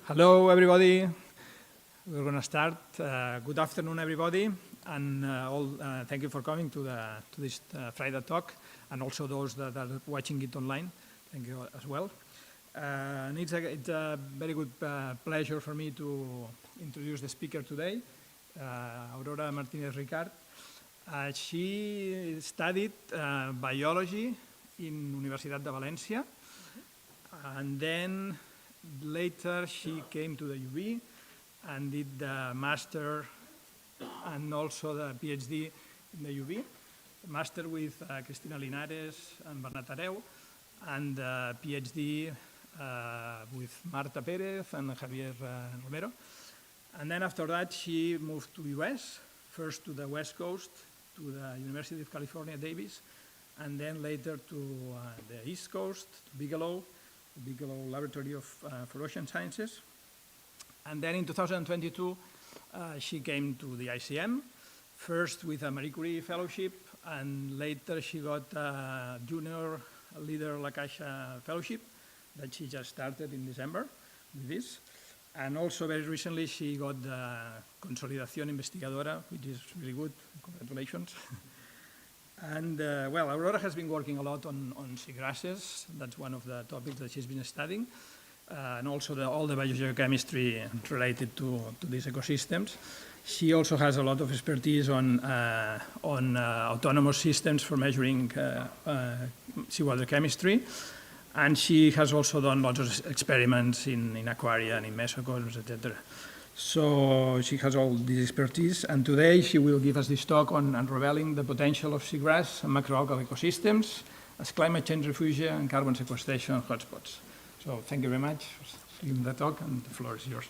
Hello, everybody. We're going to start. Good afternoon, everybody, and thank you for coming to this Friday talk, and also those that are watching it online. Thank you as well. And it's a very good pleasure for me to introduce the speaker today, Aurora Martinez Ricart. She studied biology in Universitat de València, and then later she came to the UB and did the master and also the PhD in the UB, master with Cristina Linares and Bernat Areu, and PhD with Marta Pérez and Javier Romero. And then after that she moved to US, first to the West Coast, to the University of California, Davis, and then later to the East Coast, to Bigelow Laboratory of for Ocean Sciences. And then in 2022, she came to the ICM, first with a Marie Curie Fellowship, and later she got a Junior Leader La Caixa Fellowship that she just started in December with this. And also very recently, she got the Consolidación Investigadora, which is really good. Congratulations. And well, Aurora has been working a lot on seagrasses. That's one of the topics that she's been studying. And also all the biogeochemistry related to these ecosystems. She also has a lot of expertise on autonomous systems for measuring seawater chemistry. And she has also done lots of experiments in aquaria and in mesocosms, etc. So she has all this expertise, and today she will give us this talk on unraveling the potential of seagrass and macroalgal ecosystems as climate change refugia and carbon sequestration hotspots. So thank you very much for giving the talk, and the floor is yours.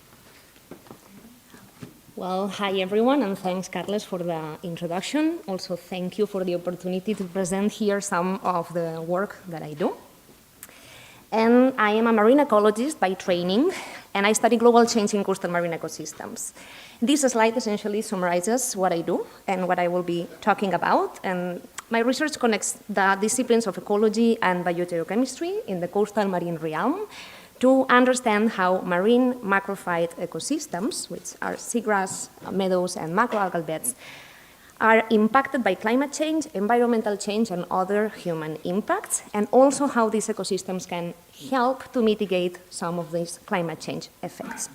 Well, hi everyone, and thanks, Carles, for the introduction. Also, thank you for the opportunity to present here some of the work that I do. And I am a marine ecologist by training, and I study global change in coastal marine ecosystems. This slide essentially summarizes what I do and what I will be talking about. And my research connects the disciplines of ecology and biogeochemistry in the coastal marine realm to understand how marine macrophyte ecosystems, which are seagrass, meadows, and macroalgal beds, are impacted by climate change, environmental change, and other human impacts, and also how these ecosystems can help to mitigate some of these climate change effects.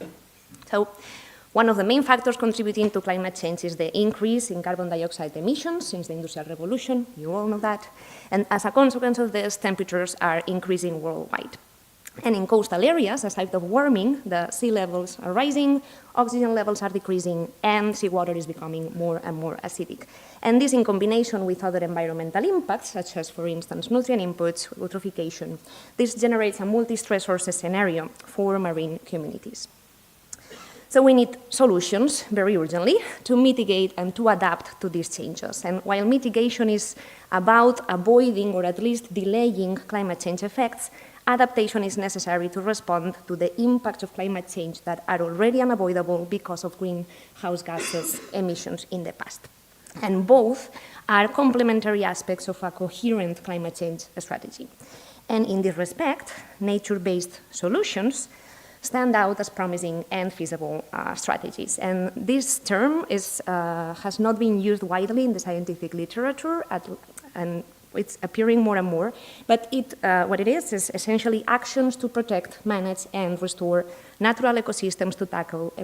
So, one of the main factors contributing to climate change is the increase in carbon dioxide emissions since the Industrial Revolution, you all know that, and as a consequence of this, temperatures are increasing worldwide. And in coastal areas, as a result of warming, the sea levels are rising, oxygen levels are decreasing, and seawater is becoming more and more acidic. And this, in combination with other environmental impacts, such as, for instance, nutrient inputs, eutrophication, this generates a multi-stress sources scenario for marine communities. So we need solutions very urgently to mitigate and to adapt to these changes. And while mitigation is about avoiding or at least delaying climate change effects, adaptation is necessary to respond to the impacts of climate change that are already unavoidable because of greenhouse gases emissions in the past. And both are complementary aspects of a coherent climate change strategy. And in this respect, nature-based solutions stand out as promising and feasible strategies. And this term has not been used widely in the scientific literature, and it's appearing more and more, but what it is essentially actions to protect, manage, and restore natural ecosystems to tackle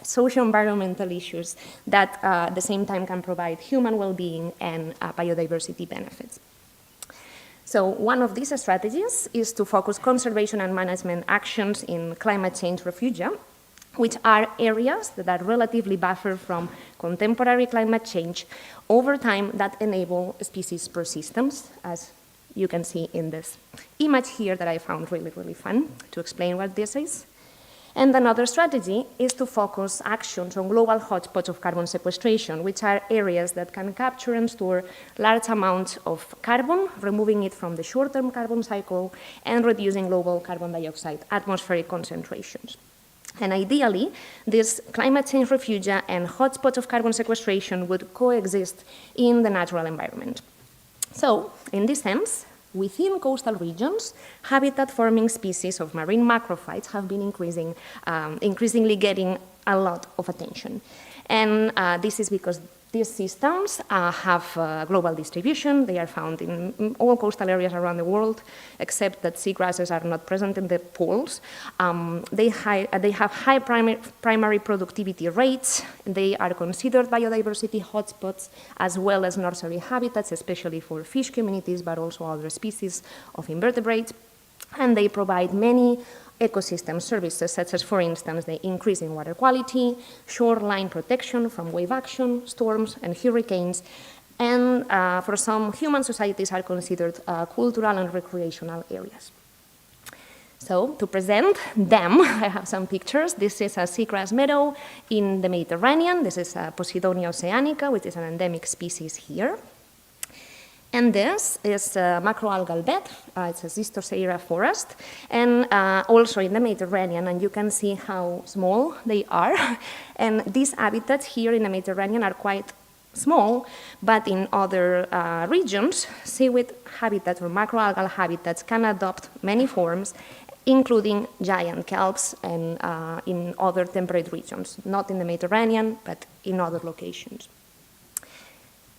socio-environmental issues that at the same time can provide human well-being and biodiversity benefits. So one of these strategies is to focus conservation and management actions in climate change refugia, which are areas that are relatively buffered from contemporary climate change over time that enable species persistence, as you can see in this image here that I found really, really fun to explain what this is. And another strategy is to focus actions on global hotspots of carbon sequestration, which are areas that can capture and store large amounts of carbon, removing it from the short-term carbon cycle and reducing global carbon dioxide atmospheric concentrations. And ideally, these climate change refugia and hotspots of carbon sequestration would coexist in the natural environment. So, in this sense, within coastal regions, habitat-forming species of marine macrophytes have been increasingly getting a lot of attention. And this is because these systems have global distribution. They are found in all coastal areas around the world, except that seagrasses are not present in the poles. They have high primary productivity rates. They are considered biodiversity hotspots, as well as nursery habitats, especially for fish communities, but also other species of invertebrates. And they provide many ecosystem services, such as, for instance, the increasing water quality, shoreline protection from wave action, storms, and hurricanes, and for some, human societies are considered cultural and recreational areas. So, to present them, I have some pictures. This is a seagrass meadow in the Mediterranean. This is Posidonia oceanica, which is an endemic species here. And this is a macroalgal bed. It's a Zistoceira forest, and also in the Mediterranean, and you can see how small they are. And these habitats here in the Mediterranean are quite small, but in other regions, seaweed habitats or macroalgal habitats can adopt many forms, including giant kelps and in other temperate regions, not in the Mediterranean, but in other locations.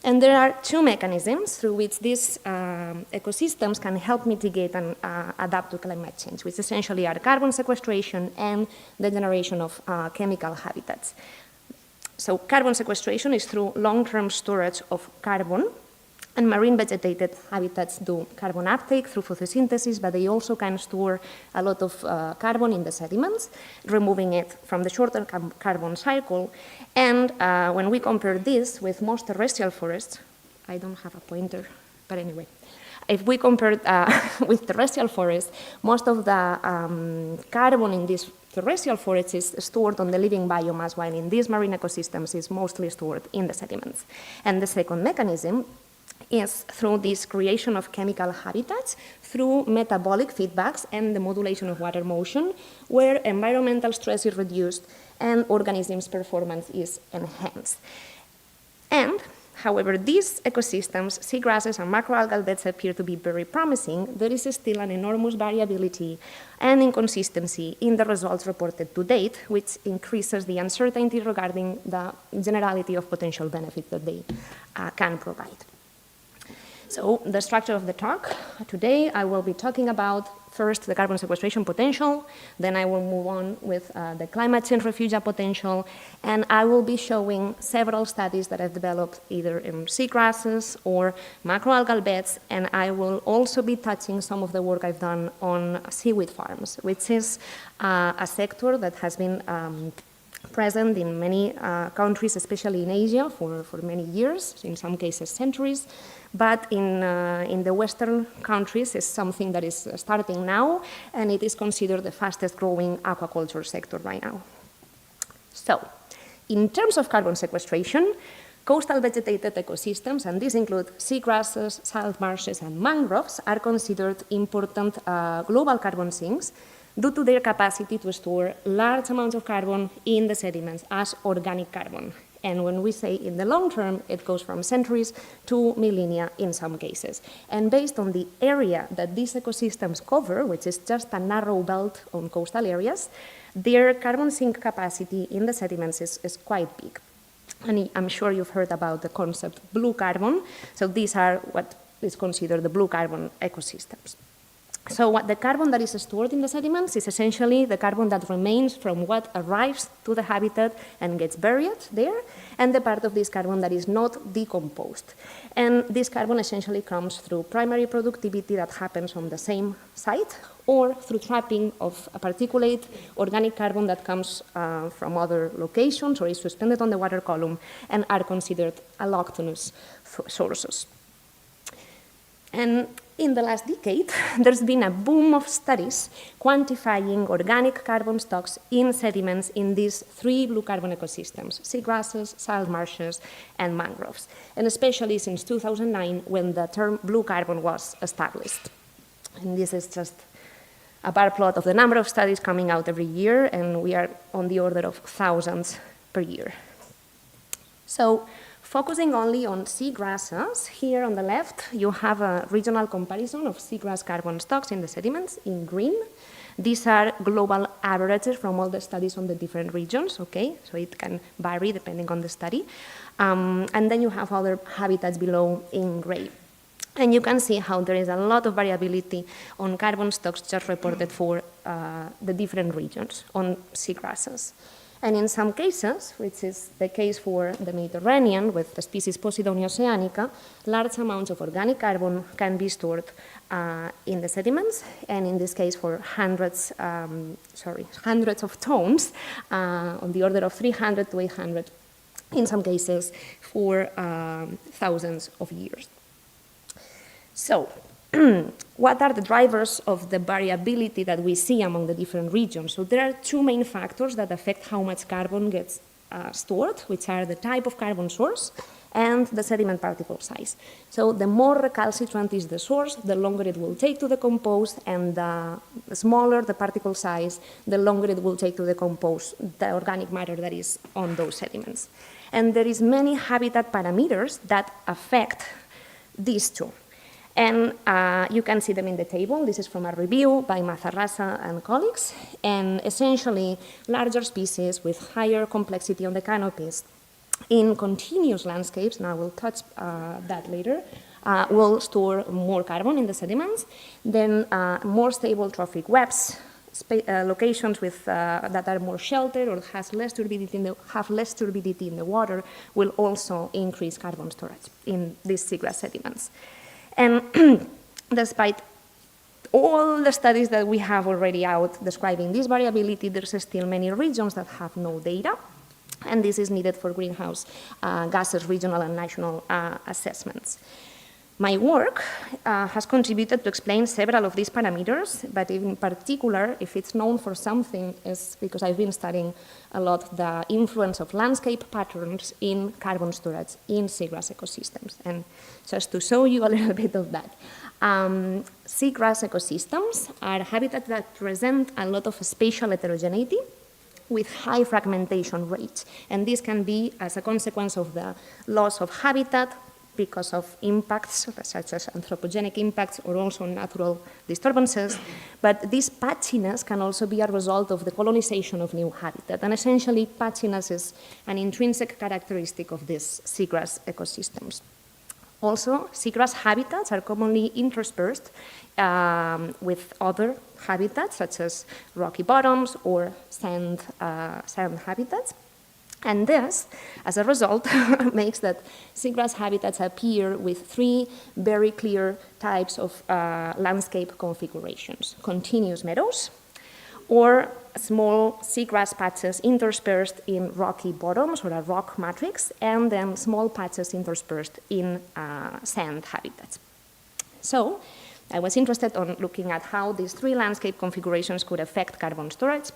And there are two mechanisms through which these ecosystems can help mitigate and adapt to climate change, which essentially are carbon sequestration and the generation of chemical habitats. So carbon sequestration is through long-term storage of carbon, and marine vegetated habitats do carbon uptake through photosynthesis, but they also can store a lot of carbon in the sediments, removing it from the shorter carbon cycle. And when we compare this with most terrestrial forests, I don't have a pointer, but anyway, if we compare with terrestrial forests, most of the carbon in these terrestrial forests is stored on the living biomass, while in these marine ecosystems is mostly stored in the sediments. And the second mechanism is through this creation of chemical habitats, through metabolic feedbacks and the modulation of water motion, where environmental stress is reduced and organisms' performance is enhanced. And, however, these ecosystems, seagrasses and macroalgal beds appear to be very promising, there is still an enormous variability and inconsistency in the results reported to date, which increases the uncertainty regarding the generality of potential benefits that they can provide. So the structure of the talk today, I will be talking about first the carbon sequestration potential, then I will move on with the climate change refugia potential, and I will be showing several studies that I've developed either in seagrasses or macroalgal beds, and I will also be touching some of the work I've done on seaweed farms, which is a sector that has been present in many countries, especially in Asia, for many years, in some cases centuries. But in the Western countries, it's something that is starting now, and it is considered the fastest growing aquaculture sector right now. So, in terms of carbon sequestration, coastal vegetated ecosystems, and these include seagrasses, salt marshes, and mangroves, are considered important global carbon sinks due to their capacity to store large amounts of carbon in the sediments as organic carbon. And when we say in the long term, it goes from centuries to millennia in some cases. And based on the area that these ecosystems cover, which is just a narrow belt on coastal areas, their carbon sink capacity in the sediments is quite big. And I'm sure you've heard about the concept blue carbon. So these are what is considered the blue carbon ecosystems. So what the carbon that is stored in the sediments is essentially the carbon that remains from what arrives to the habitat and gets buried there, and the part of this carbon that is not decomposed. And this carbon essentially comes through primary productivity that happens on the same site, or through trapping of a particulate organic carbon that comes from other locations or is suspended on the water column and are considered allochthonous sources. And in the last decade, there's been a boom of studies quantifying organic carbon stocks in sediments in these three blue carbon ecosystems: seagrasses, salt marshes, and mangroves, and especially since 2009 when the term blue carbon was established. And this is just a bar plot of the number of studies coming out every year, and we are on the order of thousands per year. So, Focusing only on seagrasses, here on the left, you have a regional comparison of seagrass carbon stocks in the sediments in green. These are global averages from all the studies on the different regions, okay? So it can vary depending on the study. And then you have other habitats below in gray. And you can see how there is a lot of variability on carbon stocks just reported for the different regions on seagrasses. And in some cases, which is the case for the Mediterranean with the species Posidonia oceanica, large amounts of organic carbon can be stored in the sediments, and in this case for hundreds of tons, on the order of 300 to 800, in some cases for thousands of years. So, what are the drivers of the variability that we see among the different regions? So there are two main factors that affect how much carbon gets stored, which are the type of carbon source and the sediment particle size. So the more recalcitrant is the source, the longer it will take to decompose, and the smaller the particle size, the longer it will take to decompose the organic matter that is on those sediments. And there is many habitat parameters that affect these two. And you can see them in the table. This is from a review by Mazarrasa and colleagues. And essentially, larger species with higher complexity on the canopies in continuous landscapes, and I will touch that later, will store more carbon in the sediments. Then more stable trophic webs, locations with, that are more sheltered or have less turbidity in the water will also increase carbon storage in these seagrass sediments. And despite all the studies that we have already out describing this variability, there's still many regions that have no data, and this is needed for greenhouse gases regional and national assessments. My work has contributed to explain several of these parameters, but in particular, if it's known for something, is because I've been studying a lot the influence of landscape patterns in carbon storage in seagrass ecosystems. And just to show you a little bit of that, seagrass ecosystems are habitats that present a lot of spatial heterogeneity with high fragmentation rates. And this can be as a consequence of the loss of habitat, because of impacts, such as anthropogenic impacts or also natural disturbances. But this patchiness can also be a result of the colonization of new habitat. And essentially, patchiness is an intrinsic characteristic of these seagrass ecosystems. Also, seagrass habitats are commonly interspersed with other habitats, such as rocky bottoms or sand habitats. And this, as a result, makes that seagrass habitats appear with three very clear types of landscape configurations: continuous meadows, or small seagrass patches interspersed in rocky bottoms or a rock matrix, and then small patches interspersed in sand habitats. So I was interested in looking at how these three landscape configurations could affect carbon storage.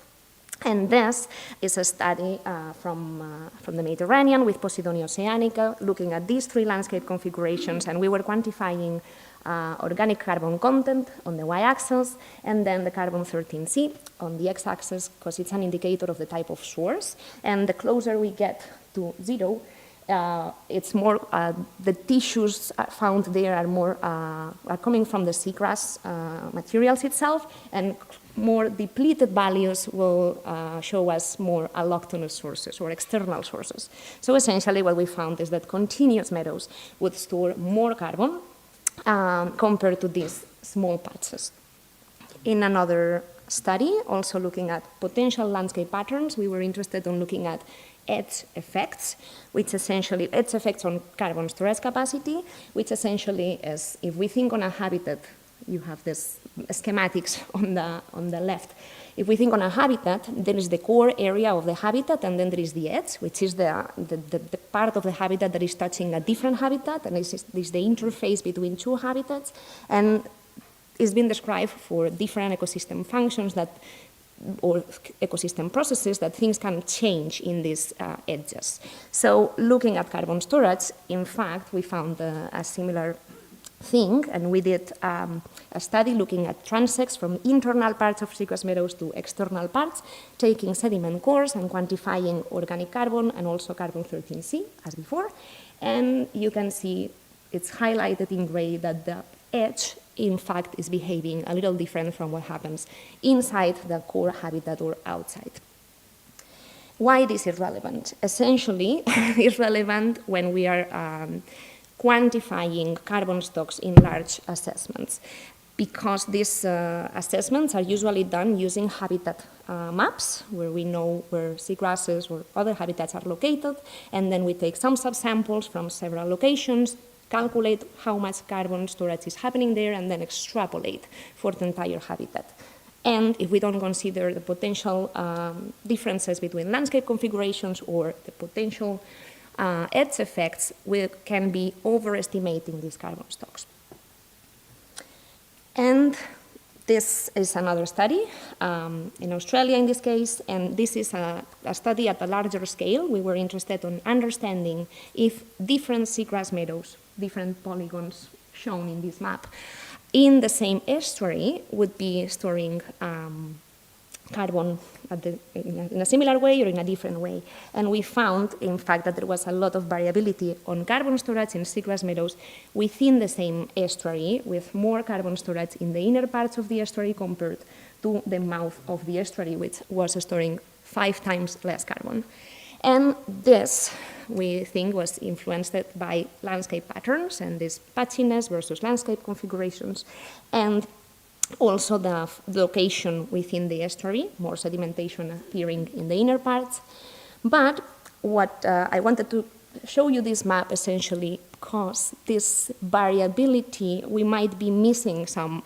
And this is a study from the Mediterranean with Posidonia oceanica, looking at these three landscape configurations, and we were quantifying organic carbon content on the y-axis, and then the carbon 13C on the x-axis, because it's an indicator of the type of source. And the closer we get to zero, it's more, the tissues found there are coming from the seagrass materials itself, and more depleted values will show us more allochthonous sources or external sources. So essentially what we found is that continuous meadows would store more carbon compared to these small patches. In another study, also looking at potential landscape patterns, we were interested in looking at edge effects, which essentially, edge effects on carbon storage capacity, which essentially is, if we think on a habitat, you have this schematics on the left. If we think on a habitat, there is the core area of the habitat, and then there is the edge, which is the part of the habitat that is touching a different habitat, and this is the interface between two habitats, and it's been described for different ecosystem functions or ecosystem processes that things can change in these edges. So looking at carbon storage, in fact, we found a similar thing, and we did a study looking at transects from internal parts of seagrass meadows to external parts, taking sediment cores and quantifying organic carbon and also carbon 13C, as before. And you can see it's highlighted in gray that the edge, in fact, is behaving a little different from what happens inside the core habitat or outside. Why this is relevant? Essentially, it's relevant when we are quantifying carbon stocks in large assessments, because these assessments are usually done using habitat maps, where we know where seagrasses or other habitats are located, and then we take some subsamples from several locations, calculate how much carbon storage is happening there, and then extrapolate for the entire habitat. And if we don't consider the potential differences between landscape configurations or the potential edge effects, we can be overestimating these carbon stocks. And this is another study in Australia in this case, and this is a study at a larger scale. We were interested in understanding if different seagrass meadows, different polygons shown in this map, in the same estuary would be storing carbon in a similar way or in a different way. And we found, in fact, that there was a lot of variability on carbon storage in seagrass meadows within the same estuary, with more carbon storage in the inner parts of the estuary compared to the mouth of the estuary, which was storing 5 times less carbon. And this, we think, was influenced by landscape patterns and this patchiness versus landscape configurations, and also the location within the estuary, more sedimentation appearing in the inner parts. But what I wanted to show you this map essentially because this variability, we might be missing some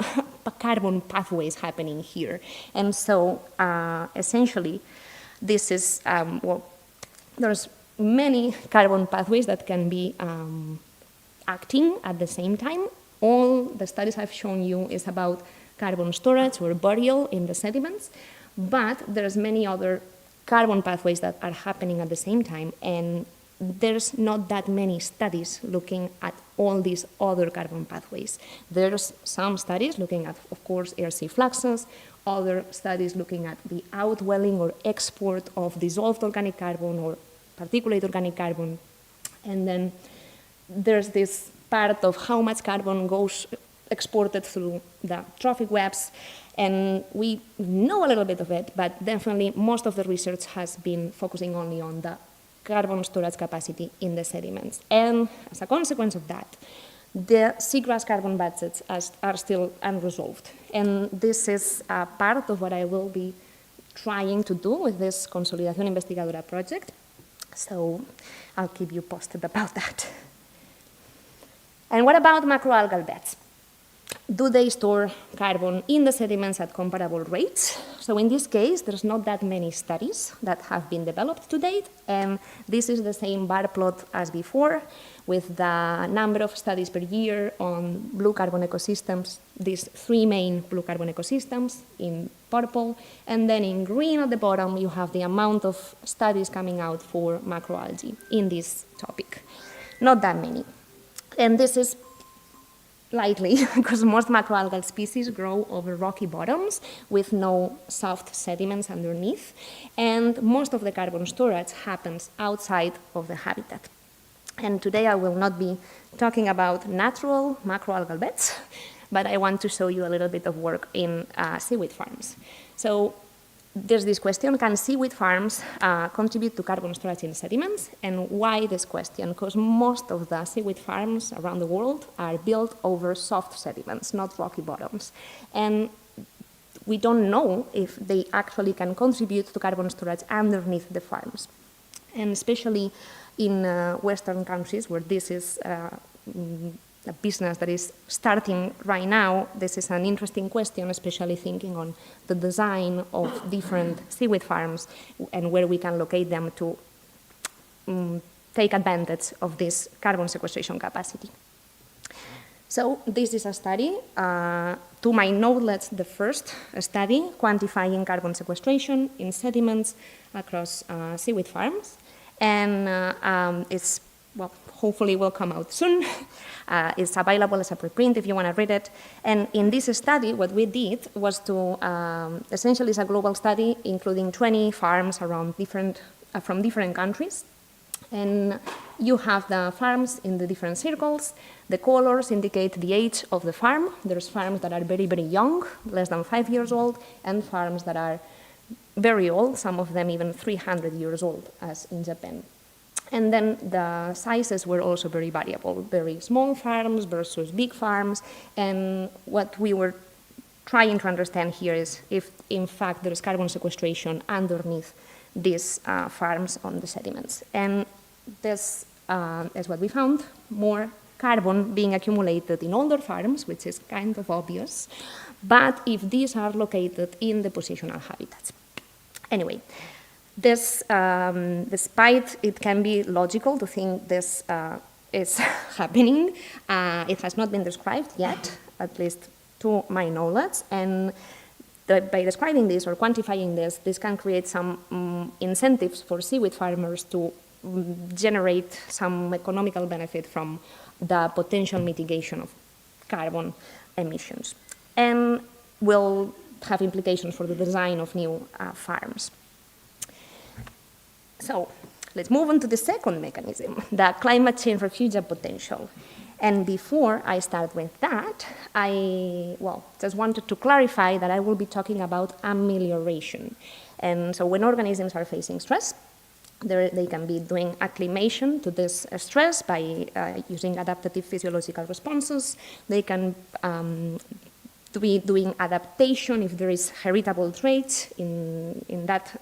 carbon pathways happening here. And so essentially, this is, well, there's many carbon pathways that can be acting at the same time. All the studies I've shown you is about carbon storage or burial in the sediments, but there's many other carbon pathways that are happening at the same time, and there's not that many studies looking at all these other carbon pathways. There's some studies looking at, of course, air-sea fluxes, other studies looking at the outwelling or export of dissolved organic carbon or particulate organic carbon, and then there's this part of how much carbon goes exported through the trophic webs, and we know a little bit of it, but definitely most of the research has been focusing only on the carbon storage capacity in the sediments. And as a consequence of that, the seagrass carbon budgets are still unresolved. And this is a part of what I will be trying to do with this Consolidación Investigadora project. So I'll keep you posted about that. And what about macroalgal beds? Do they store carbon in the sediments at comparable rates? So in this case, there's not that many studies that have been developed to date, and this is the same bar plot as before, with the number of studies per year on blue carbon ecosystems, these 3 main blue carbon ecosystems in purple, and then in green at the bottom, you have the amount of studies coming out for macroalgae in this topic. Not that many. And this is likely because most macroalgal species grow over rocky bottoms with no soft sediments underneath, and most of the carbon storage happens outside of the habitat. And today I will not be talking about natural macroalgal beds, but I want to show you a little bit of work in seaweed farms. So there's this question, can seaweed farms contribute to carbon storage in sediments? And why this question? Because most of the seaweed farms around the world are built over soft sediments, not rocky bottoms. And we don't know if they actually can contribute to carbon storage underneath the farms. And especially in Western countries where this is a business that is starting right now, this is an interesting question, especially thinking on the design of different seaweed farms and where we can locate them to take advantage of this carbon sequestration capacity. So this is a study, to my knowledge, the first study quantifying carbon sequestration in sediments across seaweed farms. And it's, well, hopefully will come out soon. It's available as a preprint if you want to read it. And in this study, what we did was to, essentially it's a global study including 20 farms around from different countries. And you have the farms in the different circles. The colors indicate the age of the farm. There's farms that are very, very young, less than 5 years old, and farms that are very old, some of them even 300 years old, as in Japan. And then the sizes were also very variable, very small farms versus big farms. And what we were trying to understand here is if, in fact, there is carbon sequestration underneath these farms on the sediments. And this is what we found, more carbon being accumulated in older farms, which is kind of obvious, but if these are located in the positional habitats. Anyway, this, despite it can be logical to think this is happening, it has not been described yet, at least to my knowledge, and by describing this or quantifying this can create some incentives for seaweed farmers to generate some economical benefit from the potential mitigation of carbon emissions, and will have implications for the design of new farms. So let's move on to the second mechanism, the climate change refugia potential. And before I start with that, I just wanted to clarify that I will be talking about amelioration. And so when organisms are facing stress, they can be doing acclimation to this stress by using adaptive physiological responses. They can be doing adaptation if there is heritable traits in that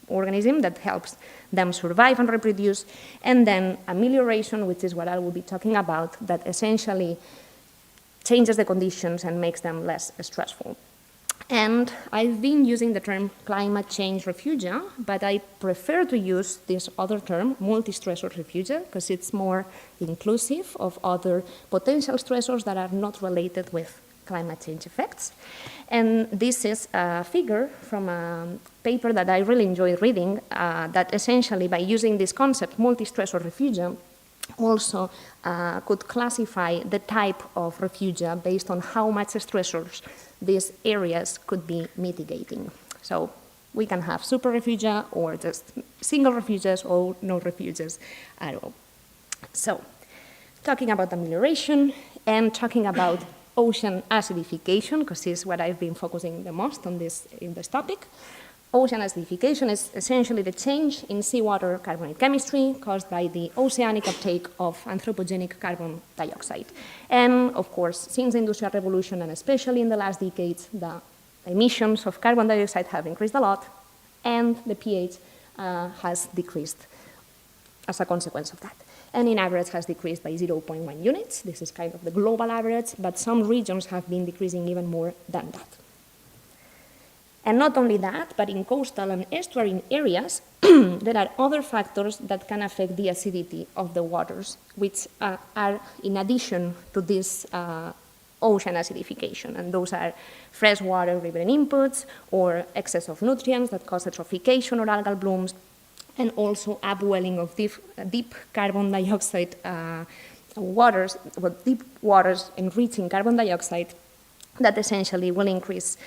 organism that helps them survive and reproduce, and then amelioration, which is what I will be talking about, that essentially changes the conditions and makes them less stressful. And I've been using the term climate change refugia, but I prefer to use this other term, multi-stressor refugia, because it's more inclusive of other potential stressors that are not related with climate change effects. And this is a figure from a paper that I really enjoyed reading that essentially by using this concept, multi-stressor refugia, also could classify the type of refugia based on how much stressors these areas could be mitigating. So we can have super refugia or just single refugias or no refugias at all. So talking about amelioration and talking about ocean acidification, because this is what I've been focusing the most on in this topic. Ocean acidification is essentially the change in seawater carbonate chemistry caused by the oceanic uptake of anthropogenic carbon dioxide. And of course, since the Industrial Revolution, and especially in the last decades, the emissions of carbon dioxide have increased a lot, and the pH has decreased as a consequence of that. And in average has decreased by 0.1 units. This is kind of the global average, but some regions have been decreasing even more than that. And not only that, but in coastal and estuarine areas, there are other factors that can affect the acidity of the waters, which are in addition to this ocean acidification. And those are freshwater riverine inputs or excess of nutrients that cause eutrophication or algal blooms, and also upwelling of deep carbon dioxide waters, deep waters enriching carbon dioxide that essentially will increase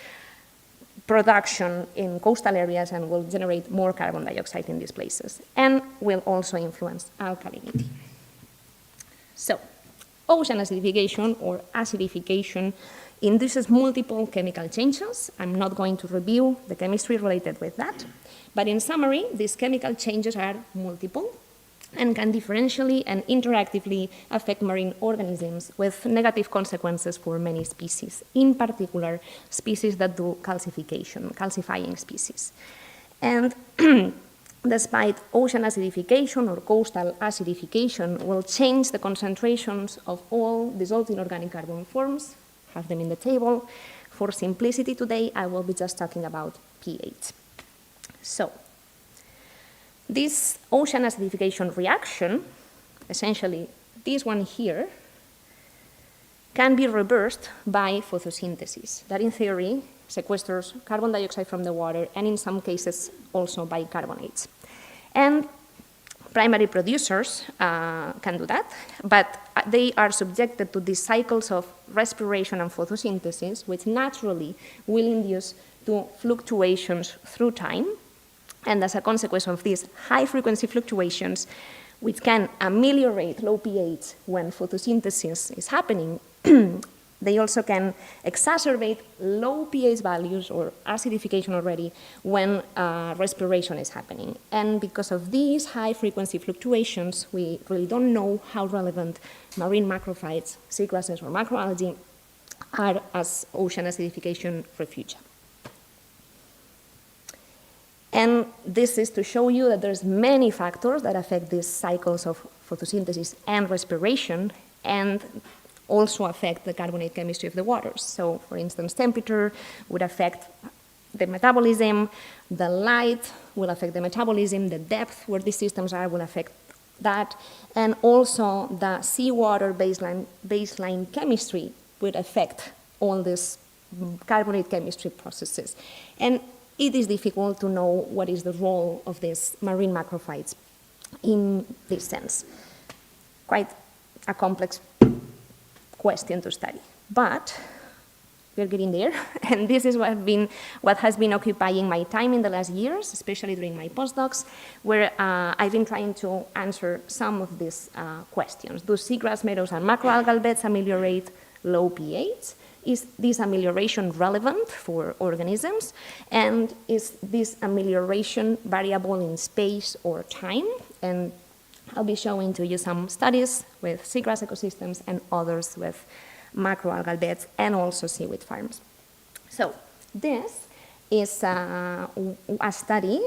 production in coastal areas and will generate more carbon dioxide in these places, and will also influence alkalinity. So, ocean acidification or acidification induces multiple chemical changes. I'm not going to review the chemistry related with that, but in summary, these chemical changes are multiple and can differentially and interactively affect marine organisms with negative consequences for many species, in particular species that do calcifying species. And despite ocean acidification or coastal acidification will change the concentrations of all dissolved inorganic carbon forms, have them in the table. For simplicity today, I will be just talking about pH. So, this ocean acidification reaction, essentially this one here, can be reversed by photosynthesis, that in theory sequesters carbon dioxide from the water and in some cases also bicarbonates. And primary producers can do that, but they are subjected to these cycles of respiration and photosynthesis, which naturally will induce to fluctuations through time. And as a consequence of these high-frequency fluctuations, which can ameliorate low pH when photosynthesis is happening, they also can exacerbate low pH values or acidification already when respiration is happening. And because of these high frequency fluctuations, we really don't know how relevant marine macrophytes, seagrasses, or macroalgae are as ocean acidification refugia. And this is to show you that there's many factors that affect these cycles of photosynthesis and respiration, and also affect the carbonate chemistry of the waters. So, for instance, temperature would affect the metabolism, the light will affect the metabolism, the depth where these systems are will affect that, and also the seawater baseline chemistry would affect all these carbonate chemistry processes. And it is difficult to know what is the role of these marine macrophytes in this sense. Quite a complex question to study, but we're getting there, and this is what has been occupying my time in the last years, especially during my postdocs, where I've been trying to answer some of these questions. Do seagrass meadows and macroalgal beds ameliorate low pH? Is this amelioration relevant for organisms? And is this amelioration variable in space or time? And I'll be showing to you some studies with seagrass ecosystems and others with macroalgal beds and also seaweed farms. So this is a study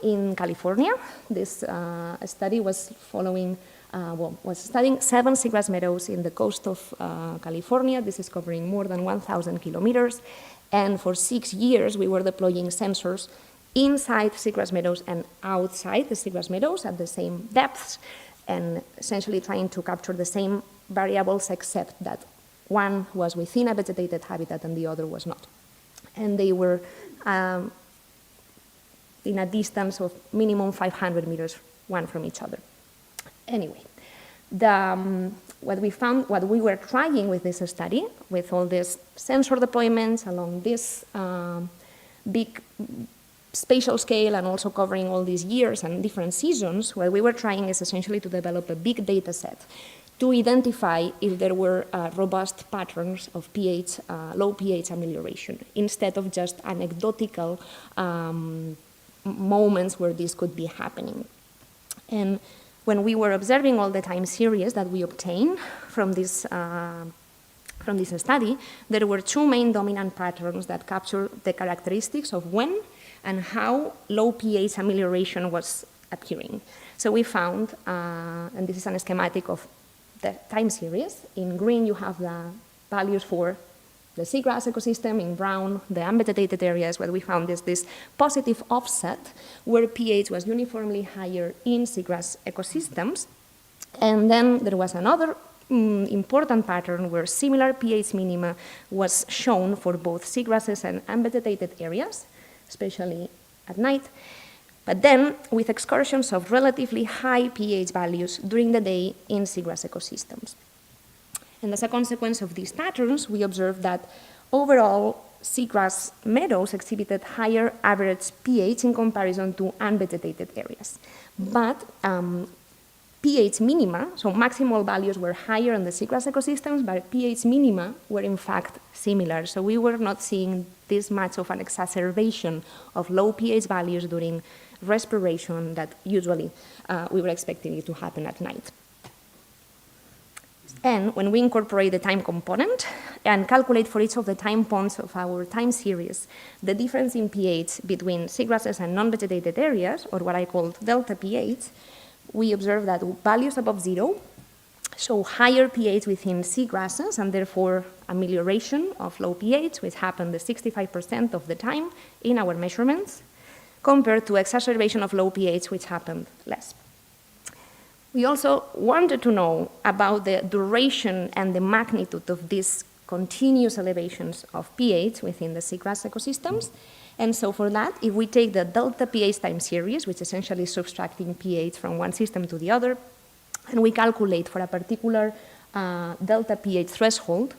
in California. This study was was studying 7 seagrass meadows in the coast of California. This is covering more than 1,000 kilometers. And for 6 years, we were deploying sensors inside seagrass meadows and outside the seagrass meadows at the same depths, and essentially trying to capture the same variables, except that one was within a vegetated habitat and the other was not. And they were in a distance of minimum 500 meters, one from each other. Anyway, what we were trying with this study, with all these sensor deployments along this big spatial scale and also covering all these years and different seasons, what we were trying is essentially to develop a big data set to identify if there were robust patterns of pH, low pH amelioration, instead of just anecdotal moments where this could be happening. And when we were observing all the time series that we obtained from this study, there were 2 main dominant patterns that capture the characteristics of when and how low pH amelioration was appearing. So we found, and this is a schematic of the time series. In green, you have the values for the seagrass ecosystem. In brown, the unvegetated areas. What we found is this positive offset where pH was uniformly higher in seagrass ecosystems. And then there was another important pattern where similar pH minima was shown for both seagrasses and unvegetated areas, especially at night, but then with excursions of relatively high pH values during the day in seagrass ecosystems. And as a consequence of these patterns, we observed that overall seagrass meadows exhibited higher average pH in comparison to unvegetated areas. But pH minima, so maximal values were higher in the seagrass ecosystems, but pH minima were in fact similar. So we were not seeing this much of an exacerbation of low pH values during respiration that usually we were expecting it to happen at night. And when we incorporate the time component and calculate for each of the time points of our time series the difference in pH between seagrasses and non-vegetated areas, or what I call delta pH, we observe that values above 0 show higher pH within seagrasses and therefore amelioration of low pH, which happened 65% of the time in our measurements, compared to exacerbation of low pH, which happened less. We also wanted to know about the duration and the magnitude of these continuous elevations of pH within the seagrass ecosystems. And so for that, if we take the delta pH time series, which essentially is subtracting pH from one system to the other, and we calculate for a particular delta pH threshold,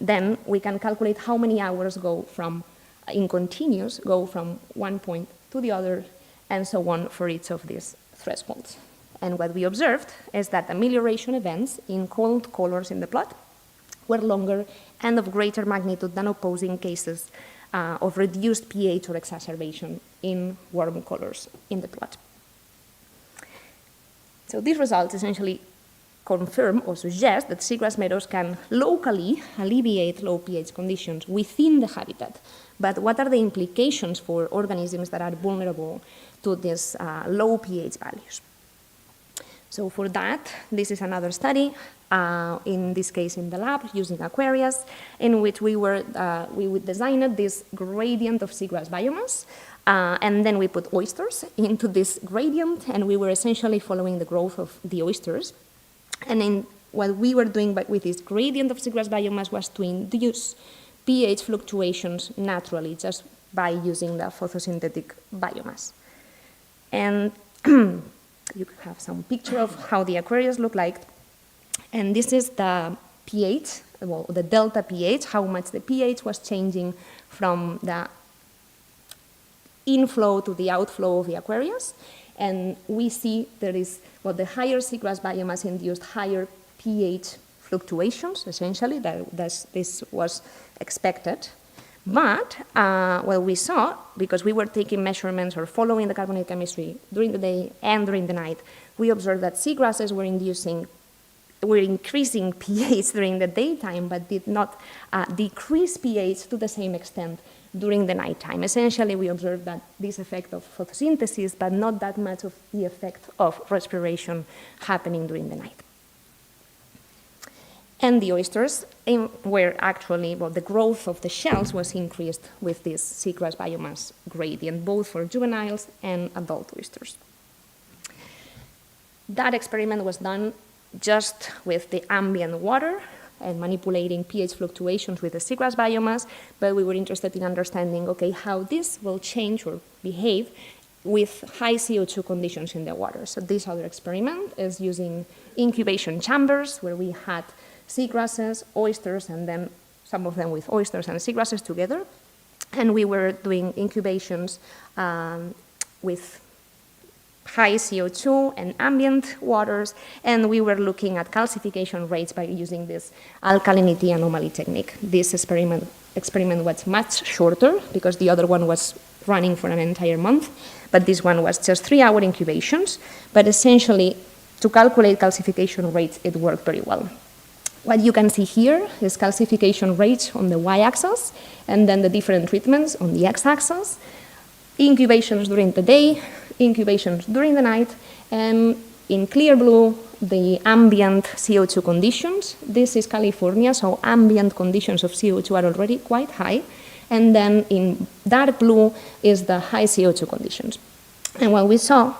then we can calculate how many hours go from, in continuous, go from one point to the other, and so on for each of these thresholds. And what we observed is that amelioration events in cold colors in the plot were longer and of greater magnitude than opposing cases of reduced pH or exacerbation in warm colors in the plot. So these results essentially confirm or suggest that seagrass meadows can locally alleviate low pH conditions within the habitat. But what are the implications for organisms that are vulnerable to these low pH values? So for that, this is another study, in this case in the lab, using aquarius, in which we designed this gradient of seagrass biomass, and then we put oysters into this gradient, and we were essentially following the growth of the oysters. And then what we were doing with this gradient of seagrass biomass was to induce pH fluctuations naturally, just by using the photosynthetic biomass. And you have some picture of how the aquarius look like. And this is the pH, well, the delta pH, how much the pH was changing from the inflow to the outflow of the aquarius. And we see there is, well, the higher seagrass biomass induced higher pH fluctuations, essentially. This was expected. But what we saw, because we were taking measurements or following the carbonate chemistry during the day and during the night, we observed that seagrasses were increasing pH during the daytime, but did not decrease pH to the same extent during the nighttime. Essentially, we observed that this effect of photosynthesis, but not that much of the effect of respiration happening during the night. And the oysters were actually, well, the growth of the shells was increased with this seagrass biomass gradient, both for juveniles and adult oysters. That experiment was done just with the ambient water and manipulating pH fluctuations with the seagrass biomass, but we were interested in understanding, okay, how this will change or behave with high CO2 conditions in the water. So this other experiment is using incubation chambers where we had seagrasses, oysters, and then some of them with oysters and seagrasses together. And we were doing incubations with high CO2 and ambient waters, and we were looking at calcification rates by using this alkalinity anomaly technique. This experiment was much shorter because the other one was running for an entire month, but this one was just 3-hour incubations. But essentially, to calculate calcification rates, it worked very well. What you can see here is calcification rates on the y-axis, and then the different treatments on the x-axis, incubations during the day, incubations during the night, and in clear blue, the ambient CO2 conditions. This is California, so ambient conditions of CO2 are already quite high. And then in dark blue is the high CO2 conditions. And what we saw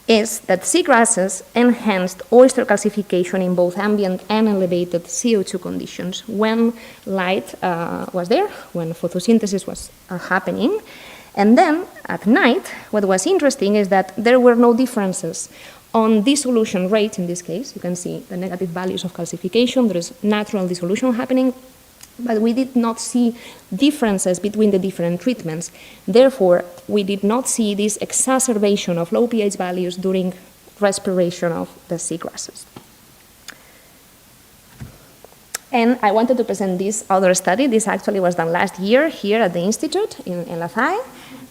is that seagrasses enhanced oyster calcification in both ambient and elevated CO2 conditions when light was there, when photosynthesis was happening. And then at night, what was interesting is that there were no differences on dissolution rates in this case. You can see the negative values of calcification. There is natural dissolution happening, but we did not see differences between the different treatments. Therefore, we did not see this exacerbation of low pH values during respiration of the seagrasses. And I wanted to present this other study. This actually was done last year here at the Institute in La Salle.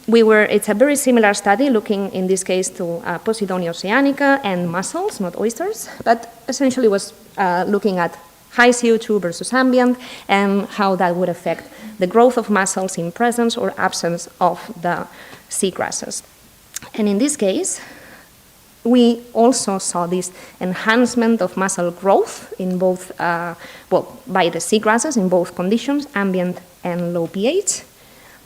It's a very similar study looking, in this case, to Posidonia oceanica and mussels, not oysters, but essentially was looking at high CO2 versus ambient and how that would affect the growth of mussels in presence or absence of the seagrasses. And in this case, we also saw this enhancement of mussel growth in both, by the seagrasses in both conditions, ambient and low pH.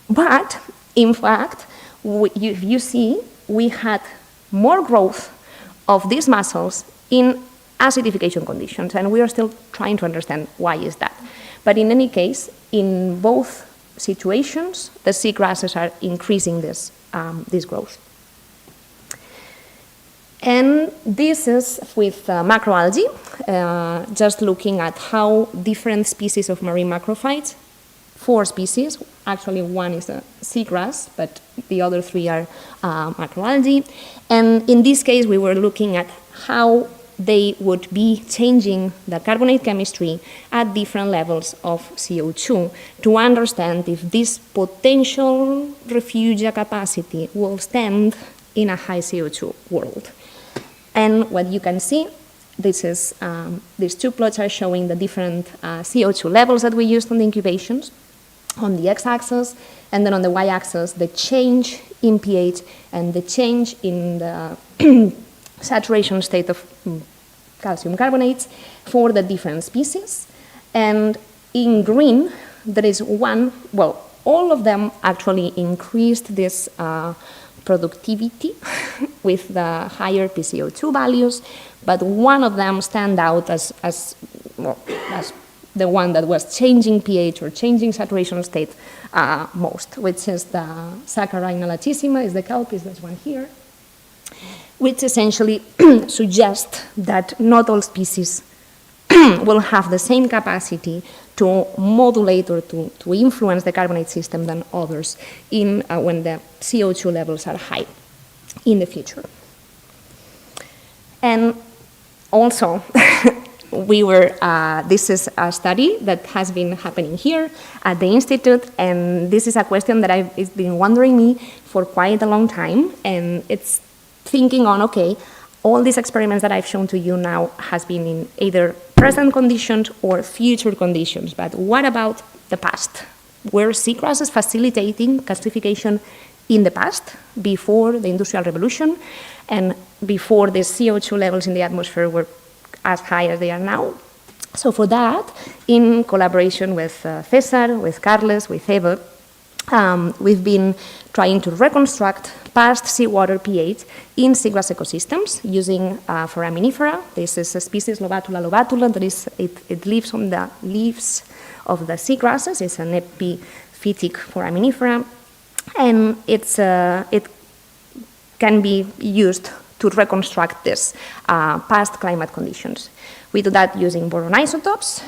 But in fact, you see, we had more growth of these mussels in acidification conditions, and we are still trying to understand why is that. But in any case, in both situations, the seagrasses are increasing this growth. And this is with macroalgae, just looking at how different species of marine macrophytes, 4 species, Actually, one is a seagrass, but the other three are macroalgae. And in this case, we were looking at how they would be changing the carbonate chemistry at different levels of CO2 to understand if this potential refugia capacity will stand in a high CO2 world. And what you can see, these two plots are showing the different CO2 levels that we used on the incubations on the x-axis, and then on the y-axis, the change in pH and the change in the saturation state of calcium carbonates for the different species. And in green, there is one, well, all of them actually increased this productivity with the higher PCO2 values, but one of them stand out as the one that was changing pH or changing saturation state most, which is the Saccharina latissima, is the kelp, is this one here, which essentially suggests that not all species will have the same capacity to modulate or to influence the carbonate system than others when the CO2 levels are high in the future. And also, this is a study that has been happening here at the Institute, and this is a question that it's been wondering me for quite a long time, and it's thinking on, okay, all these experiments that I've shown to you now has been in either present conditions or future conditions, but what about the past? Were seagrasses facilitating gasification in the past, before the Industrial Revolution, and before the CO2 levels in the atmosphere were as high as they are now? So for that, in collaboration with Cesar, with Carles, with Eva, we've been trying to reconstruct past seawater pH in seagrass ecosystems using foraminifera. This is a species, Lobatula lobatula, it lives on the leaves of the seagrasses. It's an epiphytic foraminifera, and it can be used to reconstruct this past climate conditions. We do that using boron isotopes.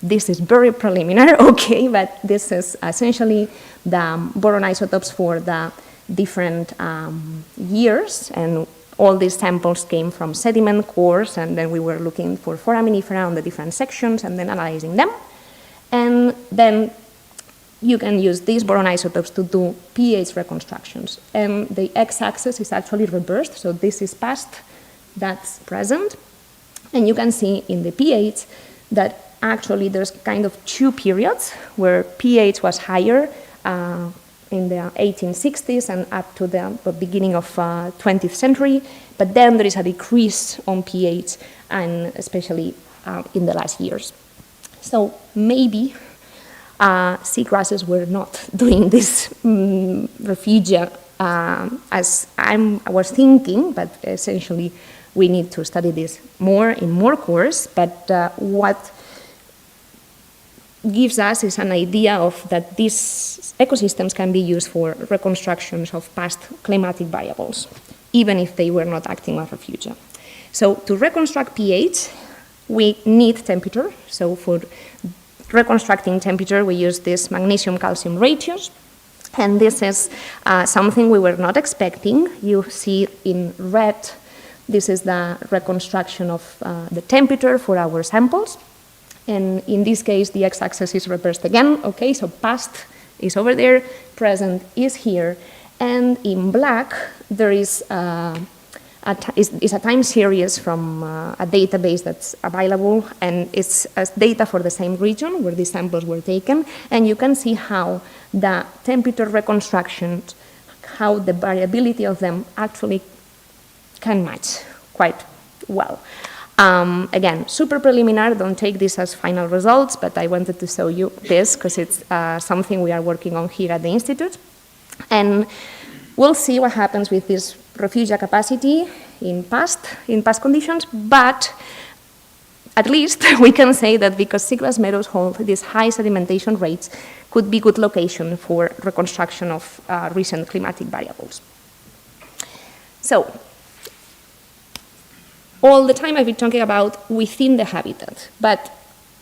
This is very preliminary, okay, but this is essentially the boron isotopes for the different years, and all these samples came from sediment cores, and then we were looking for foraminifera on the different sections and then analyzing them. And then you can use these boron isotopes to do pH reconstructions. And the x-axis is actually reversed, so this is past, that's present. And you can see in the pH that actually there's kind of two periods where pH was higher in the 1860s and up to the beginning of 20th century, but then there is a decrease on pH, and especially in the last years. So maybe seagrasses were not doing this refugia as I was thinking, but essentially we need to study this more in more cores. But what gives us is an idea of that these ecosystems can be used for reconstructions of past climatic variables, even if they were not acting as refugia. So to reconstruct pH, we need temperature. So for reconstructing temperature, we use this magnesium-calcium ratios, and this is something we were not expecting. You see in red, this is the reconstruction of the temperature for our samples. And in this case, the x-axis is reversed again, okay? So past is over there, present is here, and in black, there is a time series from a database that's available, and it's data for the same region where these samples were taken, and you can see how the temperature reconstructions, how the variability of them actually can match quite well. Again, super preliminary, don't take this as final results, but I wanted to show you this because it's something we are working on here at the Institute. And we'll see what happens with this refugia capacity in past conditions, but at least we can say that because seagrass meadows hold these high sedimentation rates, could be good location for reconstruction of recent climatic variables. So, all the time I've been talking about within the habitat, but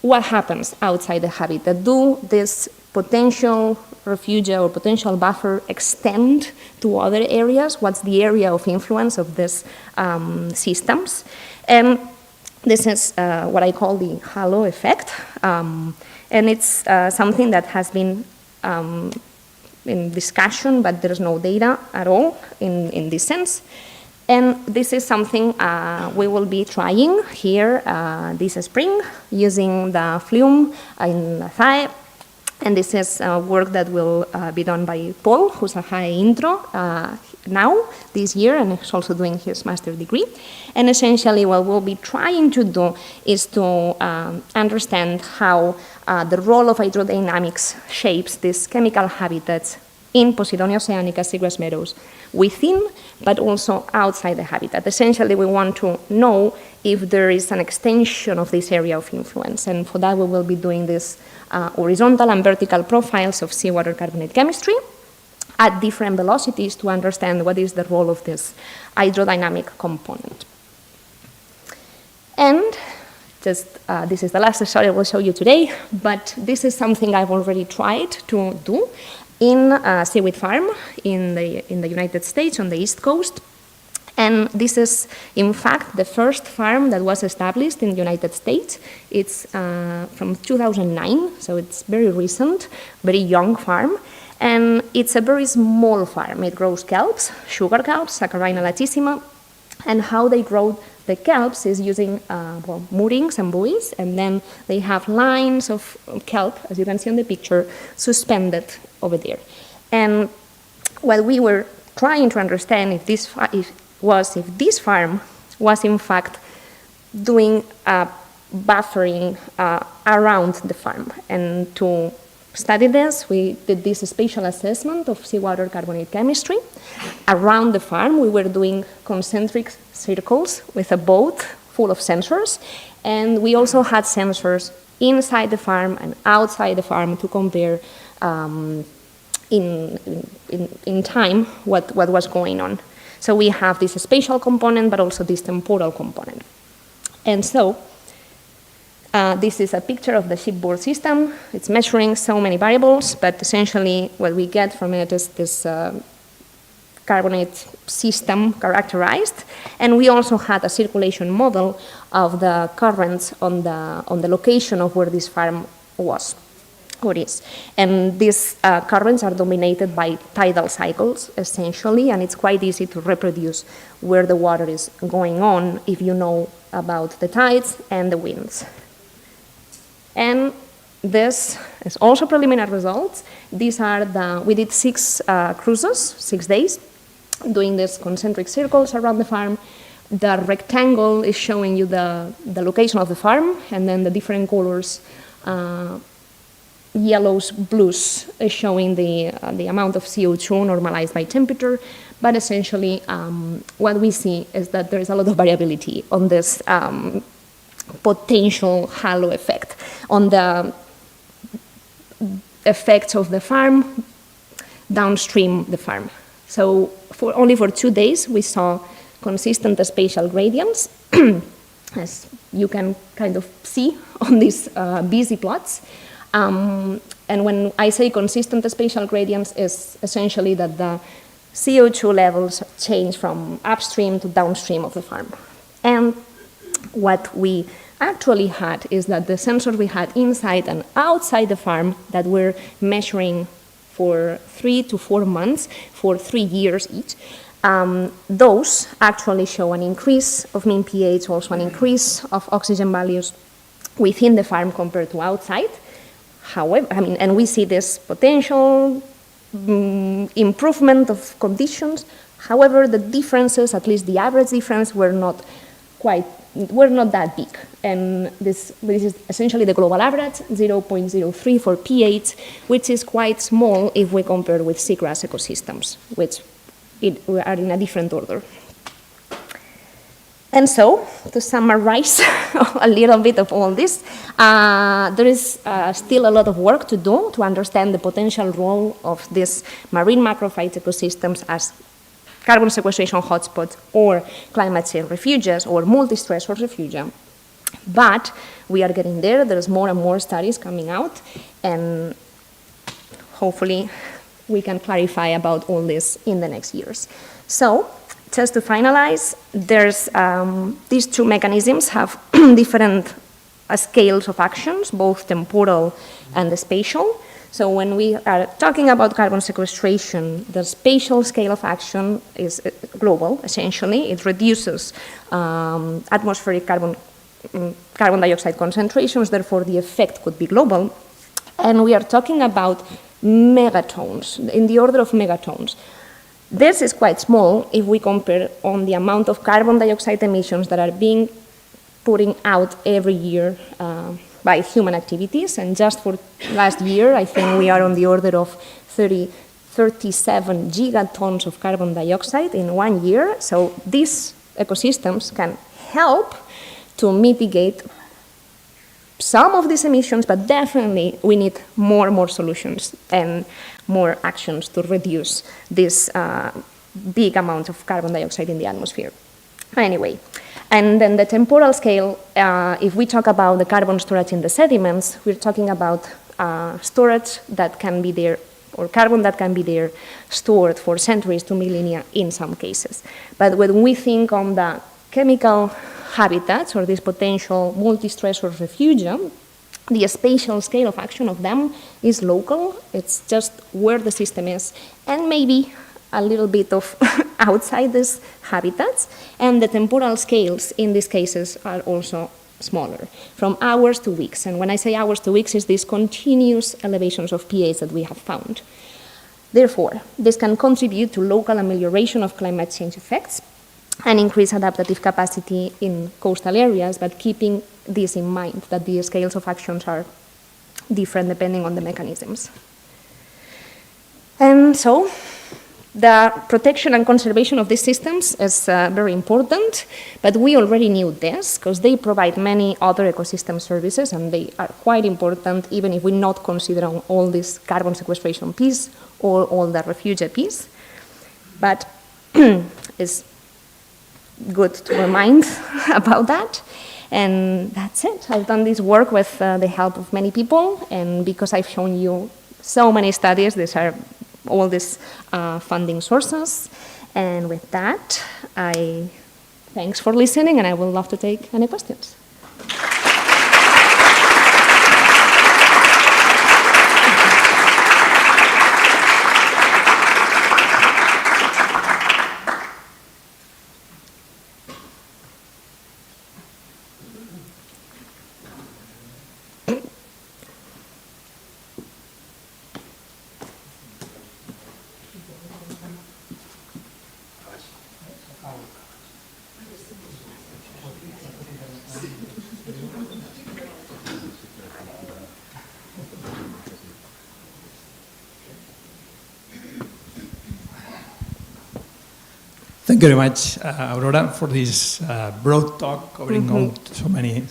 what happens outside the habitat? Do this potential refugia or potential buffer extend to other areas? What's the area of influence of these systems? And this is what I call the halo effect. And it's something that has been in discussion, but there's no data at all in this sense. And this is something we will be trying here this spring using the flume in the thigh. And this is work that will be done by Paul, who's a high intro now, this year, and is also doing his master's degree. And essentially what we'll be trying to do is to understand how the role of hydrodynamics shapes these chemical habitats in Posidonia oceanica seagrass meadows within, but also outside the habitat. Essentially, we want to know if there is an extension of this area of influence. And for that, we will be doing this horizontal and vertical profiles of seawater carbonate chemistry at different velocities to understand what is the role of this hydrodynamic component. And just, this is the last story I will show you today, but this is something I've already tried to do in a seaweed farm in the United States on the East Coast. And this is, in fact, the first farm that was established in the United States. It's from 2009, so it's very recent, very young farm. And it's a very small farm. It grows kelps, sugar kelps, Saccharina latissima, and how they grow the kelps is using moorings and buoys, and then they have lines of kelp, as you can see on the picture, suspended over there. And what we were trying to understand if this farm was in fact doing buffering around the farm. And to study this, we did this spatial assessment of seawater carbonate chemistry. Around the farm, we were doing concentric circles with a boat full of sensors. And we also had sensors inside the farm and outside the farm to compare in time what was going on. So we have this spatial component, but also this temporal component. And so this is a picture of the shipboard system. It's measuring so many variables, but essentially what we get from it is this carbonate system characterized. And we also had a circulation model of the currents on the location of where this farm was. Or is. And these currents are dominated by tidal cycles, essentially, and it's quite easy to reproduce where the water is going on if you know about the tides and the winds. And this is also preliminary results. These are we did 6 cruises, 6 days, doing these concentric circles around the farm. The rectangle is showing you the location of the farm, and then the different colors, yellows, blues, is showing the amount of CO2 normalized by temperature. But essentially, what we see is that there is a lot of variability on this potential halo effect, on the effects of the farm downstream the farm. So only for 2 days, we saw consistent spatial gradients, as you can kind of see on these busy plots. And when I say consistent spatial gradients, is essentially that the CO2 levels change from upstream to downstream of the farm. And what we actually had is that the sensors we had inside and outside the farm that were measuring for 3 to 4 months, for 3 years each, those actually show an increase of mean pH, also an increase of oxygen values within the farm compared to outside. However, and we see this potential improvement of conditions. However, the differences, at least the average difference, were not that big. And this is essentially the global average, 0.03 for pH, which is quite small if we compare with seagrass ecosystems, which are in a different order. And so, to summarize a little bit of all this, there is still a lot of work to do to understand the potential role of these marine macrophyte ecosystems as carbon sequestration hotspots or climate change refuges or multi-stressor refugia. But we are getting there. There's more and more studies coming out, and hopefully we can clarify about all this in the next years. So, just to finalize, there's these two mechanisms have different scales of actions, both temporal and the spatial. So when we are talking about carbon sequestration, the spatial scale of action is global, essentially. It reduces atmospheric carbon dioxide concentrations, therefore the effect could be global. And we are talking about megatons, in the order of megatons. This is quite small if we compare on the amount of carbon dioxide emissions that are being putting out every year by human activities. And just for last year, I think we are on the order of 37 gigatons of carbon dioxide in 1 year. So these ecosystems can help to mitigate some of these emissions, but definitely we need more solutions and more actions to reduce this big amount of carbon dioxide in the atmosphere. Anyway, and then the temporal scale, if we talk about the carbon storage in the sediments, we're talking about storage that can be there, or carbon that can be there stored for centuries to millennia in some cases. But when we think on the chemical habitats or this potential multi-stressor refugia, the spatial scale of action of them is local. It's just where the system is, and maybe a little bit of outside these habitats. And the temporal scales in these cases are also smaller, from hours to weeks. And when I say hours to weeks, it's these continuous elevations of pH that we have found. Therefore, this can contribute to local amelioration of climate change effects and increase adaptive capacity in coastal areas, but keeping this in mind, that the scales of actions are different depending on the mechanisms. And so, the protection and conservation of these systems is very important, but we already knew this because they provide many other ecosystem services, and they are quite important even if we not consider all this carbon sequestration piece or all the refugia piece. But it's good to remind about that. And that's it. I've done this work with the help of many people, and because I've shown you so many studies, these are all these funding sources. And with that, thanks for listening, and I would love to take any questions. Thank you very much, Aurora, for this broad talk covering all so many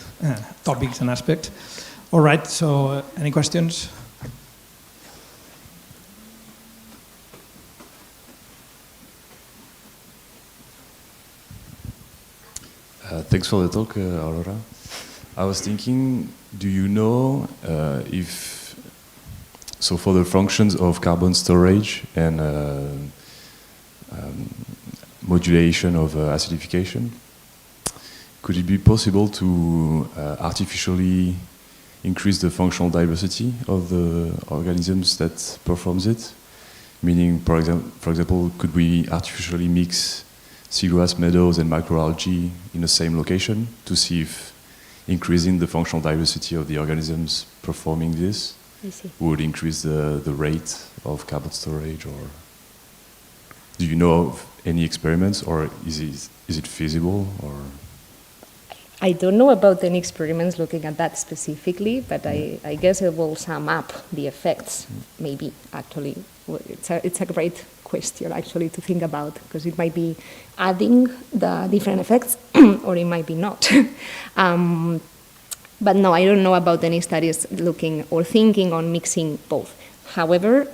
topics and aspects. All right, so any questions? Thanks for the talk, Aurora. I was thinking, do you know so for the functions of carbon storage and modulation of acidification, could it be possible to artificially increase the functional diversity of the organisms that performs it? Meaning, for example, could we artificially mix seagrass meadows and macroalgae in the same location to see if increasing the functional diversity of the organisms performing this would increase the rate of carbon storage? Or do you know of any experiments, or is it feasible? Or I don't know about any experiments looking at that specifically, but I guess it will sum up the effects. Maybe actually, it's a great question actually to think about, because it might be adding the different effects, or it might be not. But no, I don't know about any studies looking or thinking on mixing both. However,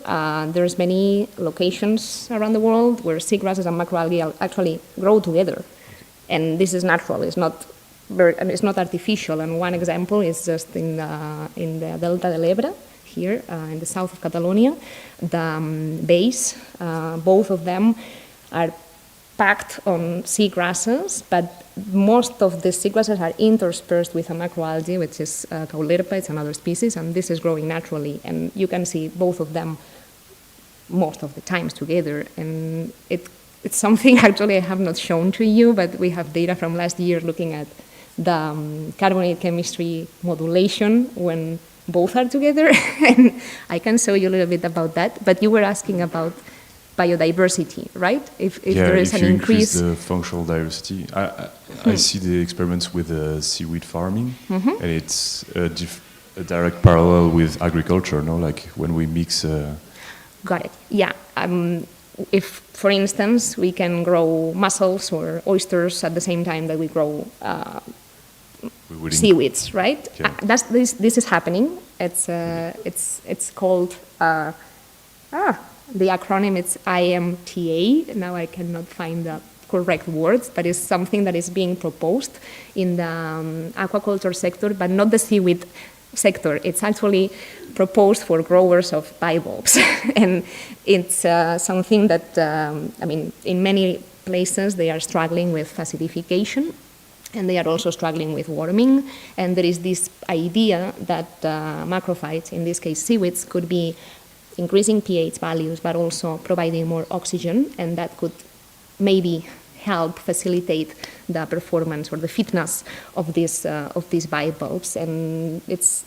there's many locations around the world where seagrasses and macroalgae actually grow together. And this is natural. It's not it's not artificial. And one example is just in the Delta del Ebre, here in the south of Catalonia. The bays, both of them are packed on seagrasses, but most of the seagrasses are interspersed with a macroalgae, which is Caulerpa, it's another species, and this is growing naturally. And you can see both of them most of the times together. And it's something actually I have not shown to you, but we have data from last year looking at the carbonate chemistry modulation when both are together. And I can show you a little bit about that. But you were asking about biodiversity, right? If there is an increase the functional diversity. I see the experiments with seaweed farming, and it's a direct parallel with agriculture, no? Like when we mix. Got it. Yeah. If, for instance, we can grow mussels or oysters at the same time that we grow seaweeds, right? Yeah. This is happening. It's called. The acronym is IMTA. Now I cannot find the correct words, but it's something that is being proposed in the aquaculture sector, but not the seaweed sector. It's actually proposed for growers of bivalves. And it's something that, in many places they are struggling with acidification, and they are also struggling with warming. And there is this idea that macrophytes, in this case seaweeds, could be increasing pH values, but also providing more oxygen, and that could maybe help facilitate the performance or the fitness of these bivalves. And it's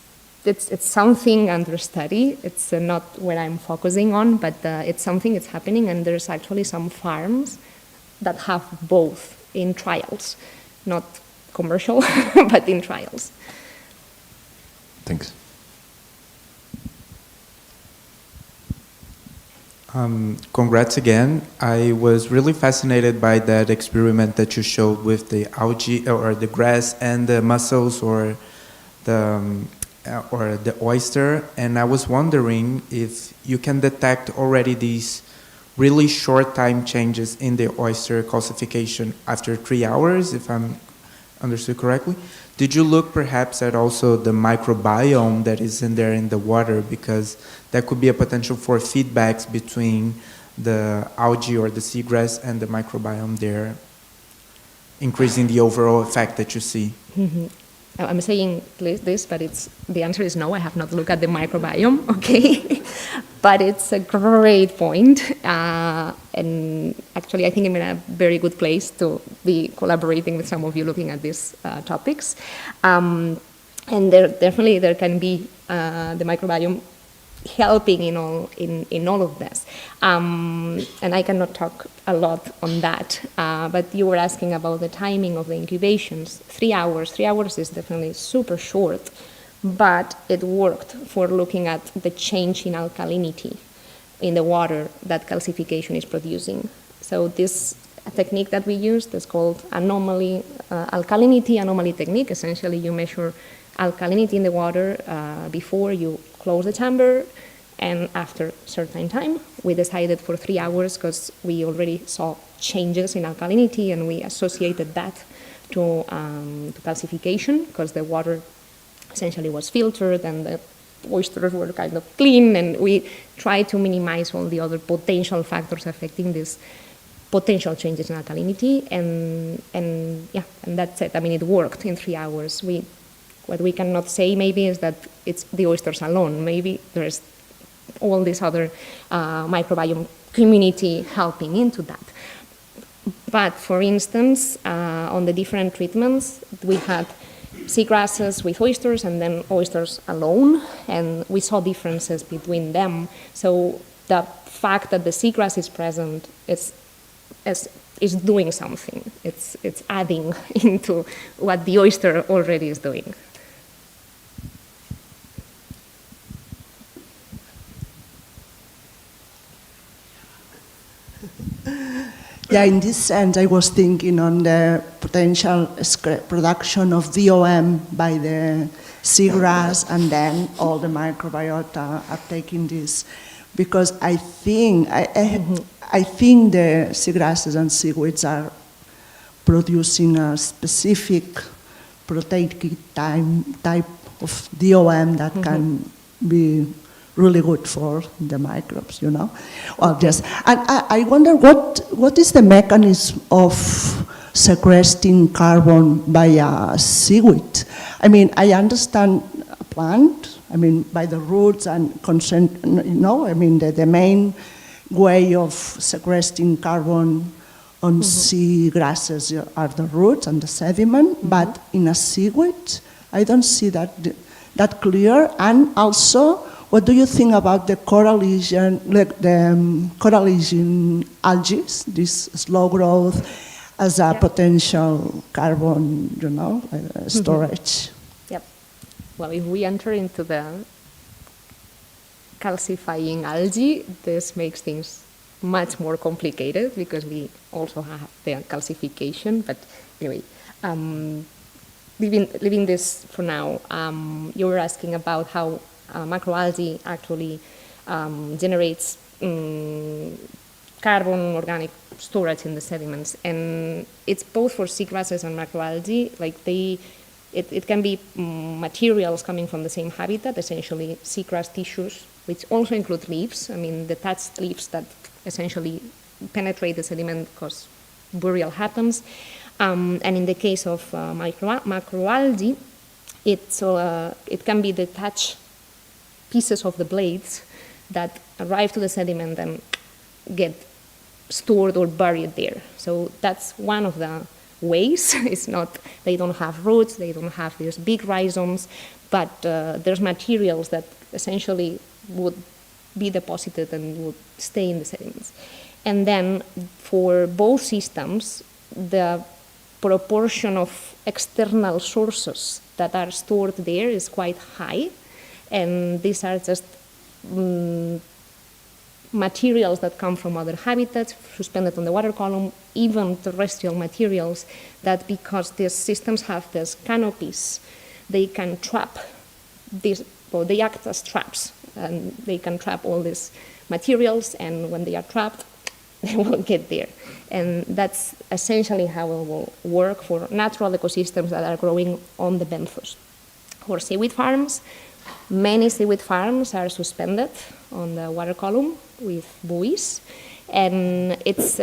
something under study. It's not what I'm focusing on, but it's something that's happening, and there's actually some farms that have both in trials, not commercial, but in trials. Thanks. Congrats again. I was really fascinated by that experiment that you showed with the algae or the grass and the mussels or the oyster. And I was wondering if you can detect already these really short time changes in the oyster calcification after 3 hours, if I'm understood correctly. Did you look perhaps at also the microbiome that is in there in the water, because that could be a potential for feedbacks between the algae or the seagrass and the microbiome there, increasing the overall effect that you see? Mm-hmm. I'm saying this, but the answer is no. I have not looked at the microbiome, okay? But it's a great point. And actually, I think I'm in a very good place to be collaborating with some of you looking at these topics. And there can be the microbiome helping in all of this. And I cannot talk a lot on that, but you were asking about the timing of the incubations. 3 hours. 3 hours is definitely super short, but it worked for looking at the change in alkalinity in the water that calcification is producing. So this technique that we used is called alkalinity anomaly technique. Essentially, you measure alkalinity in the water before you close the chamber and after a certain time. We decided for 3 hours because we already saw changes in alkalinity, and we associated that to calcification because the water essentially was filtered and the oysters were kind of clean, and we tried to minimize all the other potential factors affecting these potential changes in alkalinity, and that's it. I mean, it worked in 3 hours. What we cannot say maybe is that it's the oysters alone. Maybe there's all this other microbiome community helping into that. But for instance, on the different treatments, we had seagrasses with oysters and then oysters alone, and we saw differences between them. So the fact that the seagrass is present is doing something. It's adding into what the oyster already is doing. Yeah, in this sense, I was thinking on the potential production of DOM by the seagrass, and then all the microbiota are taking this, because I think the seagrasses and seaweeds are producing a specific protected type of DOM that can be really good for the microbes, you know. Well, yes, and I wonder what is the mechanism of sequestering carbon via seaweed? I mean, I understand a plant, I mean, by the roots and you know, I mean, the main way of sequestering carbon on sea grasses are the roots and the sediment, but in a seaweed, I don't see that clear. And also, what do you think about the coralligen, like the coralligen algae, this slow growth as a potential carbon, you know, storage? Yep. Well, if we enter into the calcifying algae, this makes things much more complicated because we also have the calcification. But anyway, leaving this for now, you were asking about how macroalgae actually generates carbon organic storage in the sediments, and it's both for seagrasses and macroalgae. Like it can be materials coming from the same habitat, essentially seagrass tissues, which also include leaves. I mean, detached leaves that essentially penetrate the sediment because burial happens. And in the case of macroalgae, it can be detached pieces of the blades that arrive to the sediment and get stored or buried there. So that's one of the ways. It's not, they don't have roots, they don't have these big rhizomes, but there's materials that essentially would be deposited and would stay in the sediments. And then for both systems, the proportion of external sources that are stored there is quite high. And these are just materials that come from other habitats, suspended on the water column, even terrestrial materials that, because these systems have these canopies, they can trap these, well, they act as traps, and they can trap all these materials, and when they are trapped, they won't get there. And that's essentially how it will work for natural ecosystems that are growing on the benthos. For seaweed farms, many seaweed farms are suspended on the water column with buoys, and it's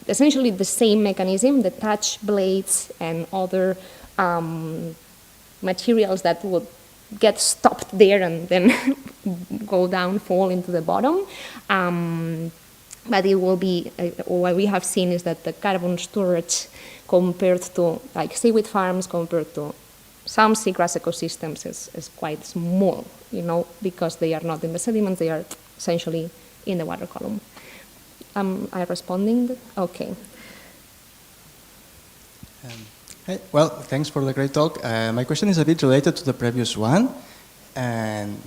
essentially the same mechanism, the touch blades and other materials that would get stopped there and then go down, fall into the bottom. But it will be, what we have seen is that the carbon storage compared to like seaweed farms, compared to some seagrass ecosystems is quite small, you know, because they are not in the sediment, they are essentially in the water column. Am I responding? Okay. Hey, well, thanks for the great talk. My question is a bit related to the previous one, and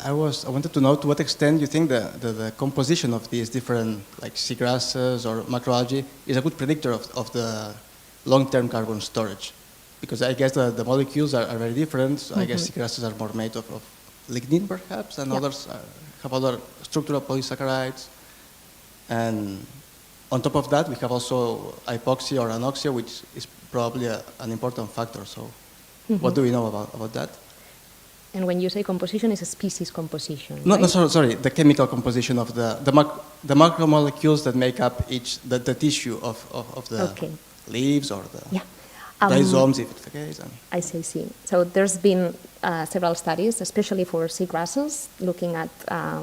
I wanted to know to what extent you think the composition of these different like seagrasses or macroalgae is a good predictor of the long-term carbon storage. Because I guess the molecules are very different. So I guess seagrasses are more made of lignin, perhaps, and others have other structural polysaccharides. And on top of that, we have also hypoxia or anoxia, which is probably an important factor. So what do we know about that? And when you say composition, it's a species composition, No, right? no, sorry, the chemical composition of the macromolecules that make up the tissue of the leaves or the rhizomes, if it's the case. I see. So there's been several studies, especially for seagrasses, looking at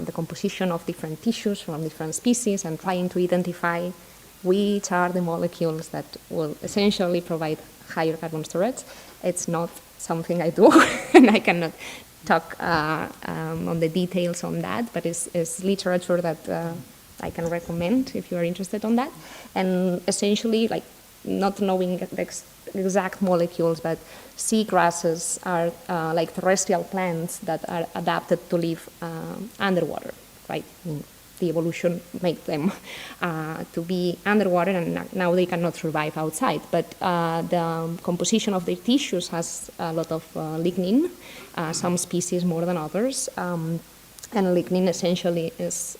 the composition of different tissues from different species and trying to identify which are the molecules that will essentially provide higher carbon storage. It's not something I do, and I cannot talk on the details on that, but it's literature that I can recommend if you are interested on that. And essentially, like, not knowing the exact molecules, but seagrasses are like terrestrial plants that are adapted to live underwater, right? The evolution made them to be underwater, and now they cannot survive outside. But the composition of their tissues has a lot of lignin, some species more than others, and lignin essentially is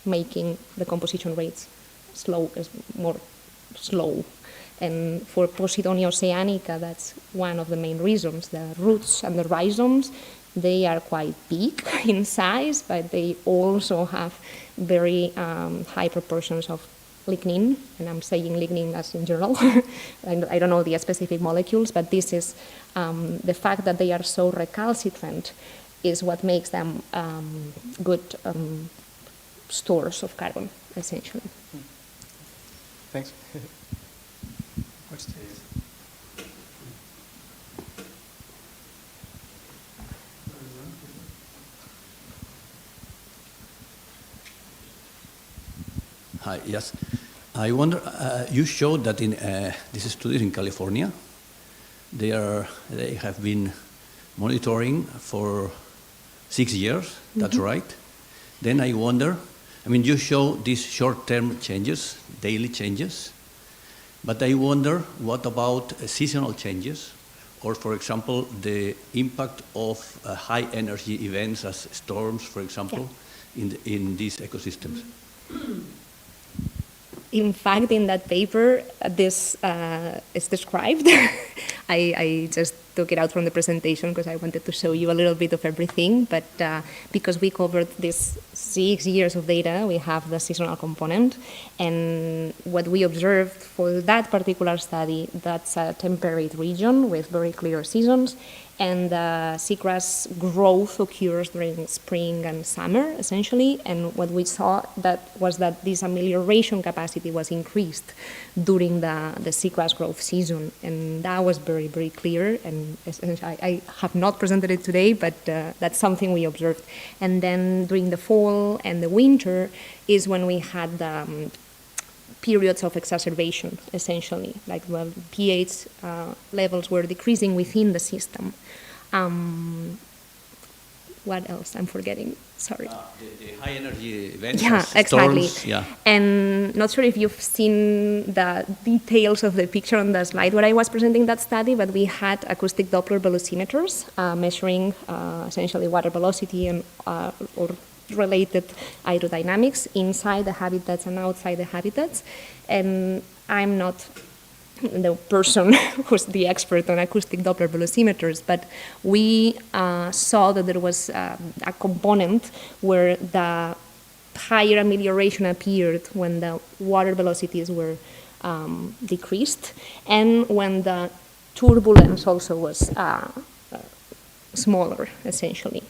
making the composition rates more slow. And for Posidonia oceanica, that's one of the main reasons. The roots and the rhizomes, they are quite big in size, but they also have very high proportions of lignin, and I'm saying lignin as in general. I don't know the specific molecules, but this is the fact that they are so recalcitrant is what makes them good stores of carbon, essentially. Thanks. Hi, yes. I wonder, you showed that in these studies in California, they have been monitoring for 6 years, that's right. Then I wonder, I mean, you show these short-term changes, daily changes, but I wonder what about seasonal changes, or for example, the impact of high-energy events as storms, for example, in these ecosystems. In fact, in that paper, this is described. I just took it out from the presentation because I wanted to show you a little bit of everything, but because we covered these 6 years of data, we have the seasonal component, and what we observed for that particular study, that's a temperate region with very clear seasons, and seagrass growth occurs during spring and summer, essentially, and what we saw was that this amelioration capacity was increased during the seagrass growth season, and that was very, very clear, and I have not presented it today, but that's something we observed. And then during the fall and the winter is when we had periods of exacerbation, essentially, like the pH levels were decreasing within the system. What else? I'm forgetting. Sorry. The high energy events, yeah, exactly. Storms, yeah. And not sure if you've seen the details of the picture on the slide where I was presenting that study, but we had acoustic Doppler velocimeters measuring essentially water velocity and or related aerodynamics inside the habitats and outside the habitats. And I'm not the person who's the expert on acoustic Doppler velocimeters, but we saw that there was a component where the higher amelioration appeared when the water velocities were decreased, and when the turbulence also was smaller, essentially.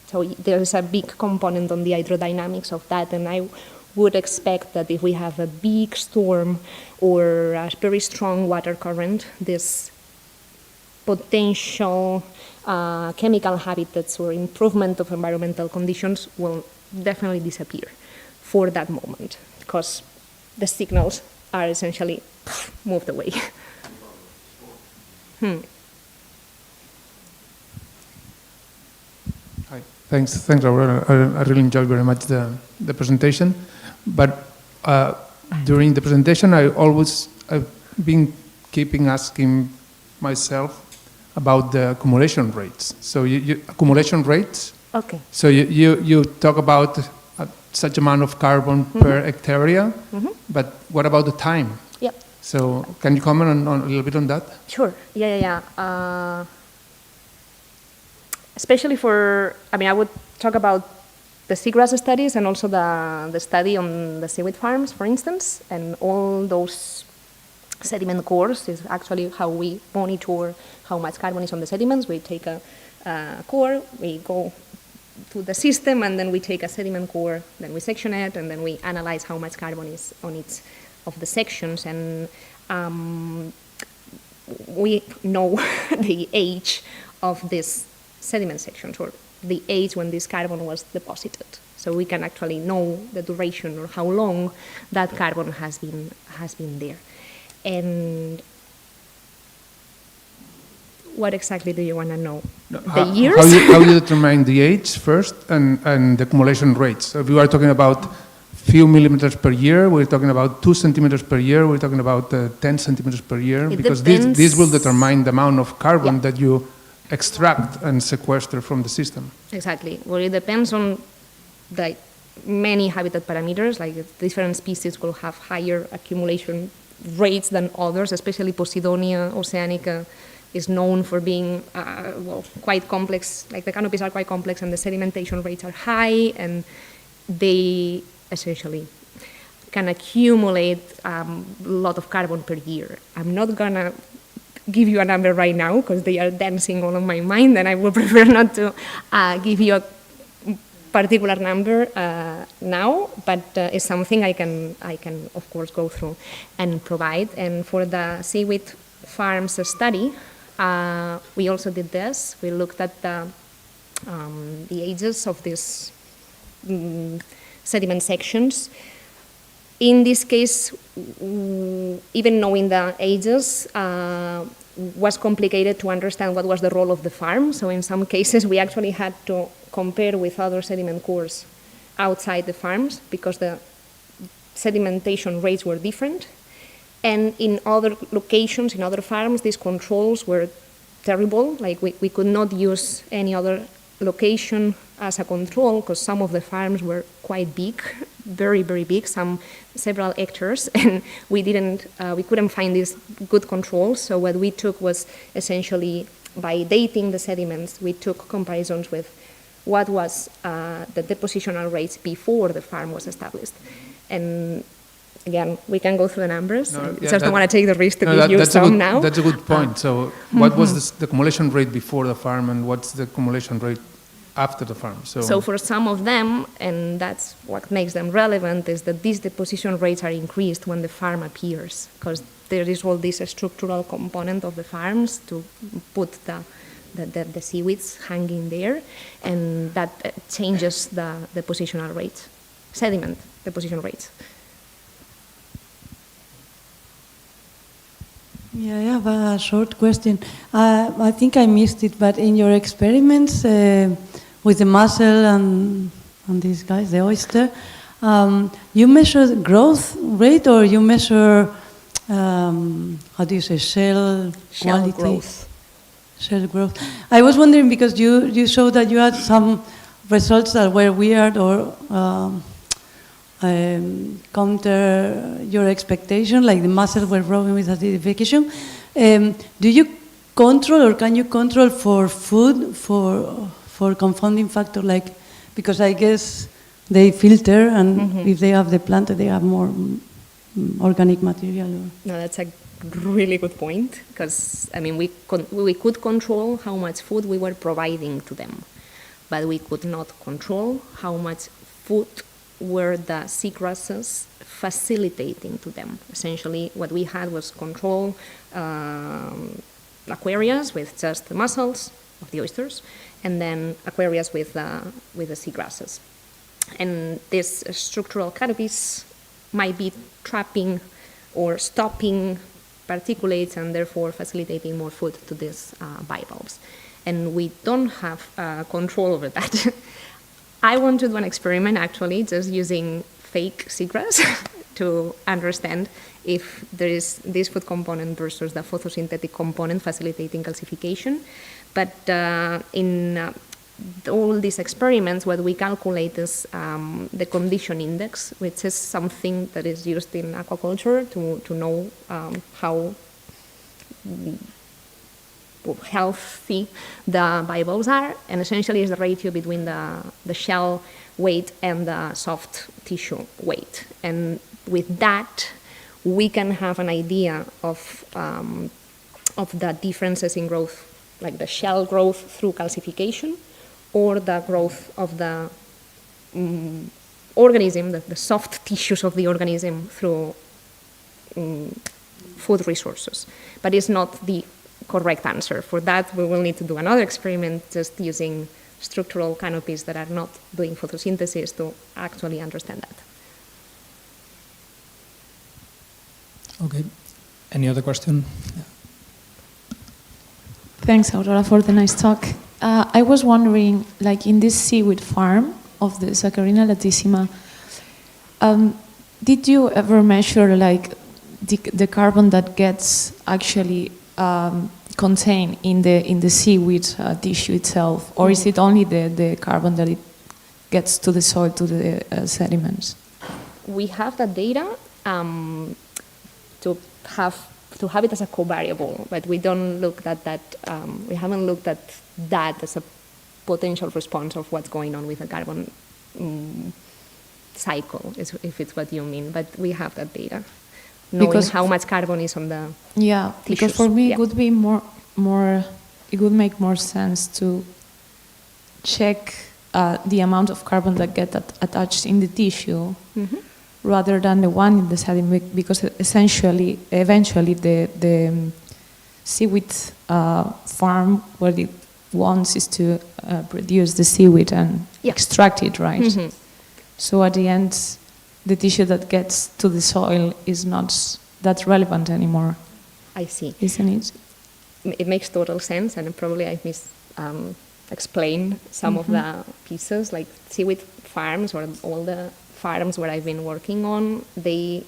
So there's a big component on the hydrodynamics of that, and I would expect that if we have a big storm or a very strong water current, this potential chemical habitats or improvement of environmental conditions will definitely disappear for that moment, because the signals are essentially moved away. Hi. Thanks, Aurora. I really enjoyed very much the presentation. But during the presentation, I've been keeping asking myself about the accumulation rates. So accumulation rates. Okay. So you talk about such amount of carbon per hectare, but what about the time? Yep. So can you comment on a little bit on that? Sure. Yeah. Especially for, I would talk about the seagrass studies and also the study on the seaweed farms, for instance, and all those sediment cores is actually how we monitor how much carbon is on the sediments. We take a core, we go to the system, and then we take a sediment core, then we section it, and then we analyze how much carbon is on each of the sections. And we know the age of these sediment sections, or the age when this carbon was deposited. So we can actually know the duration or how long that carbon has been there. And what exactly do you want to know? The years? How you determine the age first and the accumulation rates? So if we are talking about few millimeters per year, we're talking about 2 centimeters per year, we're talking about 10 centimeters per year, because this will determine the amount of carbon that you extract and sequester from the system. Exactly. Well, it depends on the many habitat parameters, like different species will have higher accumulation rates than others, especially Posidonia oceanica is known for being quite complex, like the canopies are quite complex and the sedimentation rates are high, and they essentially can accumulate a lot of carbon per year. I'm not gonna give you a number right now because they are dancing all on my mind, and I would prefer not to give you a particular number now, but it's something I can of course go through and provide. And for the seaweed farms study, we also did this. We looked at the ages of these sediment sections. In this case, even knowing the ages was complicated to understand what was the role of the farm. So in some cases, we actually had to compare with other sediment cores outside the farms because the sedimentation rates were different. And in other locations, in other farms, these controls were terrible. Like we could not use any other location as a control because some of the farms were quite big, very, very big, several hectares, and we couldn't find these good controls. So what we took was essentially, by dating the sediments, we took comparisons with what was the depositional rates before the farm was established. And again, we can go through the numbers. I just don't want to take the risk to give you some now. That's a good point. So what was the accumulation rate before the farm, and what's the accumulation rate after the farm? So for some of them, and that's what makes them relevant, is that these deposition rates are increased when the farm appears, because there is all this structural component of the farms to put the seaweeds hanging there, and that changes the depositional rates, sediment deposition rates. Yeah, I have a short question. I think I missed it, but in your experiments with the mussel and these guys, the oyster, you measure growth rate, or you measure, how do you say, shell quality? Growth. Shell growth. I was wondering because you showed that you had some results that were weird or counter your expectation, like the mussels were growing with acidification. Do you control, or can you control for food, for confounding factor, like, because I guess they filter, and if they have the plant, they have more organic material? Or? No, that's a really good point, because I mean we could control how much food we were providing to them, but we could not control how much food were the seagrasses facilitating to them. Essentially, what we had was control aquariums with just the mussels of the oysters, and then aquariums with the seagrasses. And these structural canopies might be trapping or stopping particulates and therefore facilitating more food to these bivalves. And we don't have control over that. I want to do an experiment actually just using fake seagrass to understand if there is this food component versus the photosynthetic component facilitating calcification. But in all these experiments, what we calculate is the condition index, which is something that is used in aquaculture to know how healthy the bivalves are, and essentially is the ratio between the shell weight and the soft tissue weight. And with that, we can have an idea of the differences in growth, like the shell growth through calcification, or the growth of the organism, the soft tissues of the organism through food resources. But it's not the correct answer. For that, we will need to do another experiment just using structural canopies that are not doing photosynthesis to actually understand that. Okay. Any other question? Yeah. Thanks, Aurora, for the nice talk. I was wondering, like in this seaweed farm of the Saccharina latissima, did you ever measure like the carbon that gets actually contained in the seaweed tissue itself, or is it only the carbon that it gets to the soil, to the sediments? We have the data to have it as a covariable, but we don't look at that. We haven't looked at that as a potential response of what's going on with the carbon cycle, if it's what you mean. But we have that data, knowing Because how much carbon is on the Yeah, because tissues. for me Yeah. it would be more. It would make more sense to check the amount of carbon that get attached in the tissue, rather than the one in the sediment, because eventually the seaweed farm, what it wants is to produce the seaweed and extract it, right? So at the end, the tissue that gets to the soil is not that relevant anymore. I see. Isn't it? It makes total sense, and probably I've explained some of the pieces, like seaweed farms or all the farms where I've been working on. The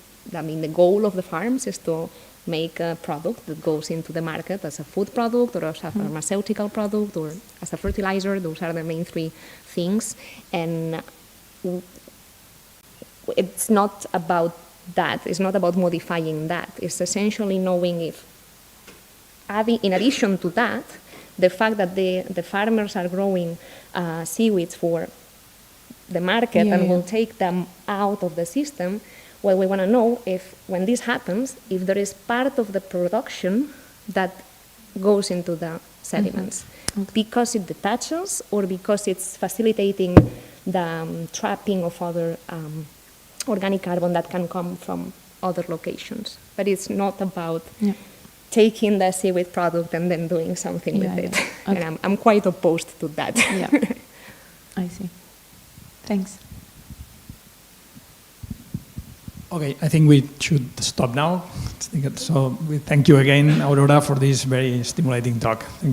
goal of the farms is to make a product that goes into the market as a food product or as a pharmaceutical product or as a fertilizer. Those are the main three things. And it's not about that. It's not about modifying that. It's essentially knowing if, in addition to that, the fact that the farmers are growing seaweeds for the market and will take them out of the system, well, we want to know if, when this happens, if there is part of the production that goes into the sediments, because it detaches or because it's facilitating the trapping of other organic carbon that can come from other locations. But it's not about taking the seaweed product and then doing something with it. Okay. And I'm quite opposed to that. Yeah, I see. Thanks. Okay, I think we should stop now. So we thank you again, Aurora, for this very stimulating talk. Thank you.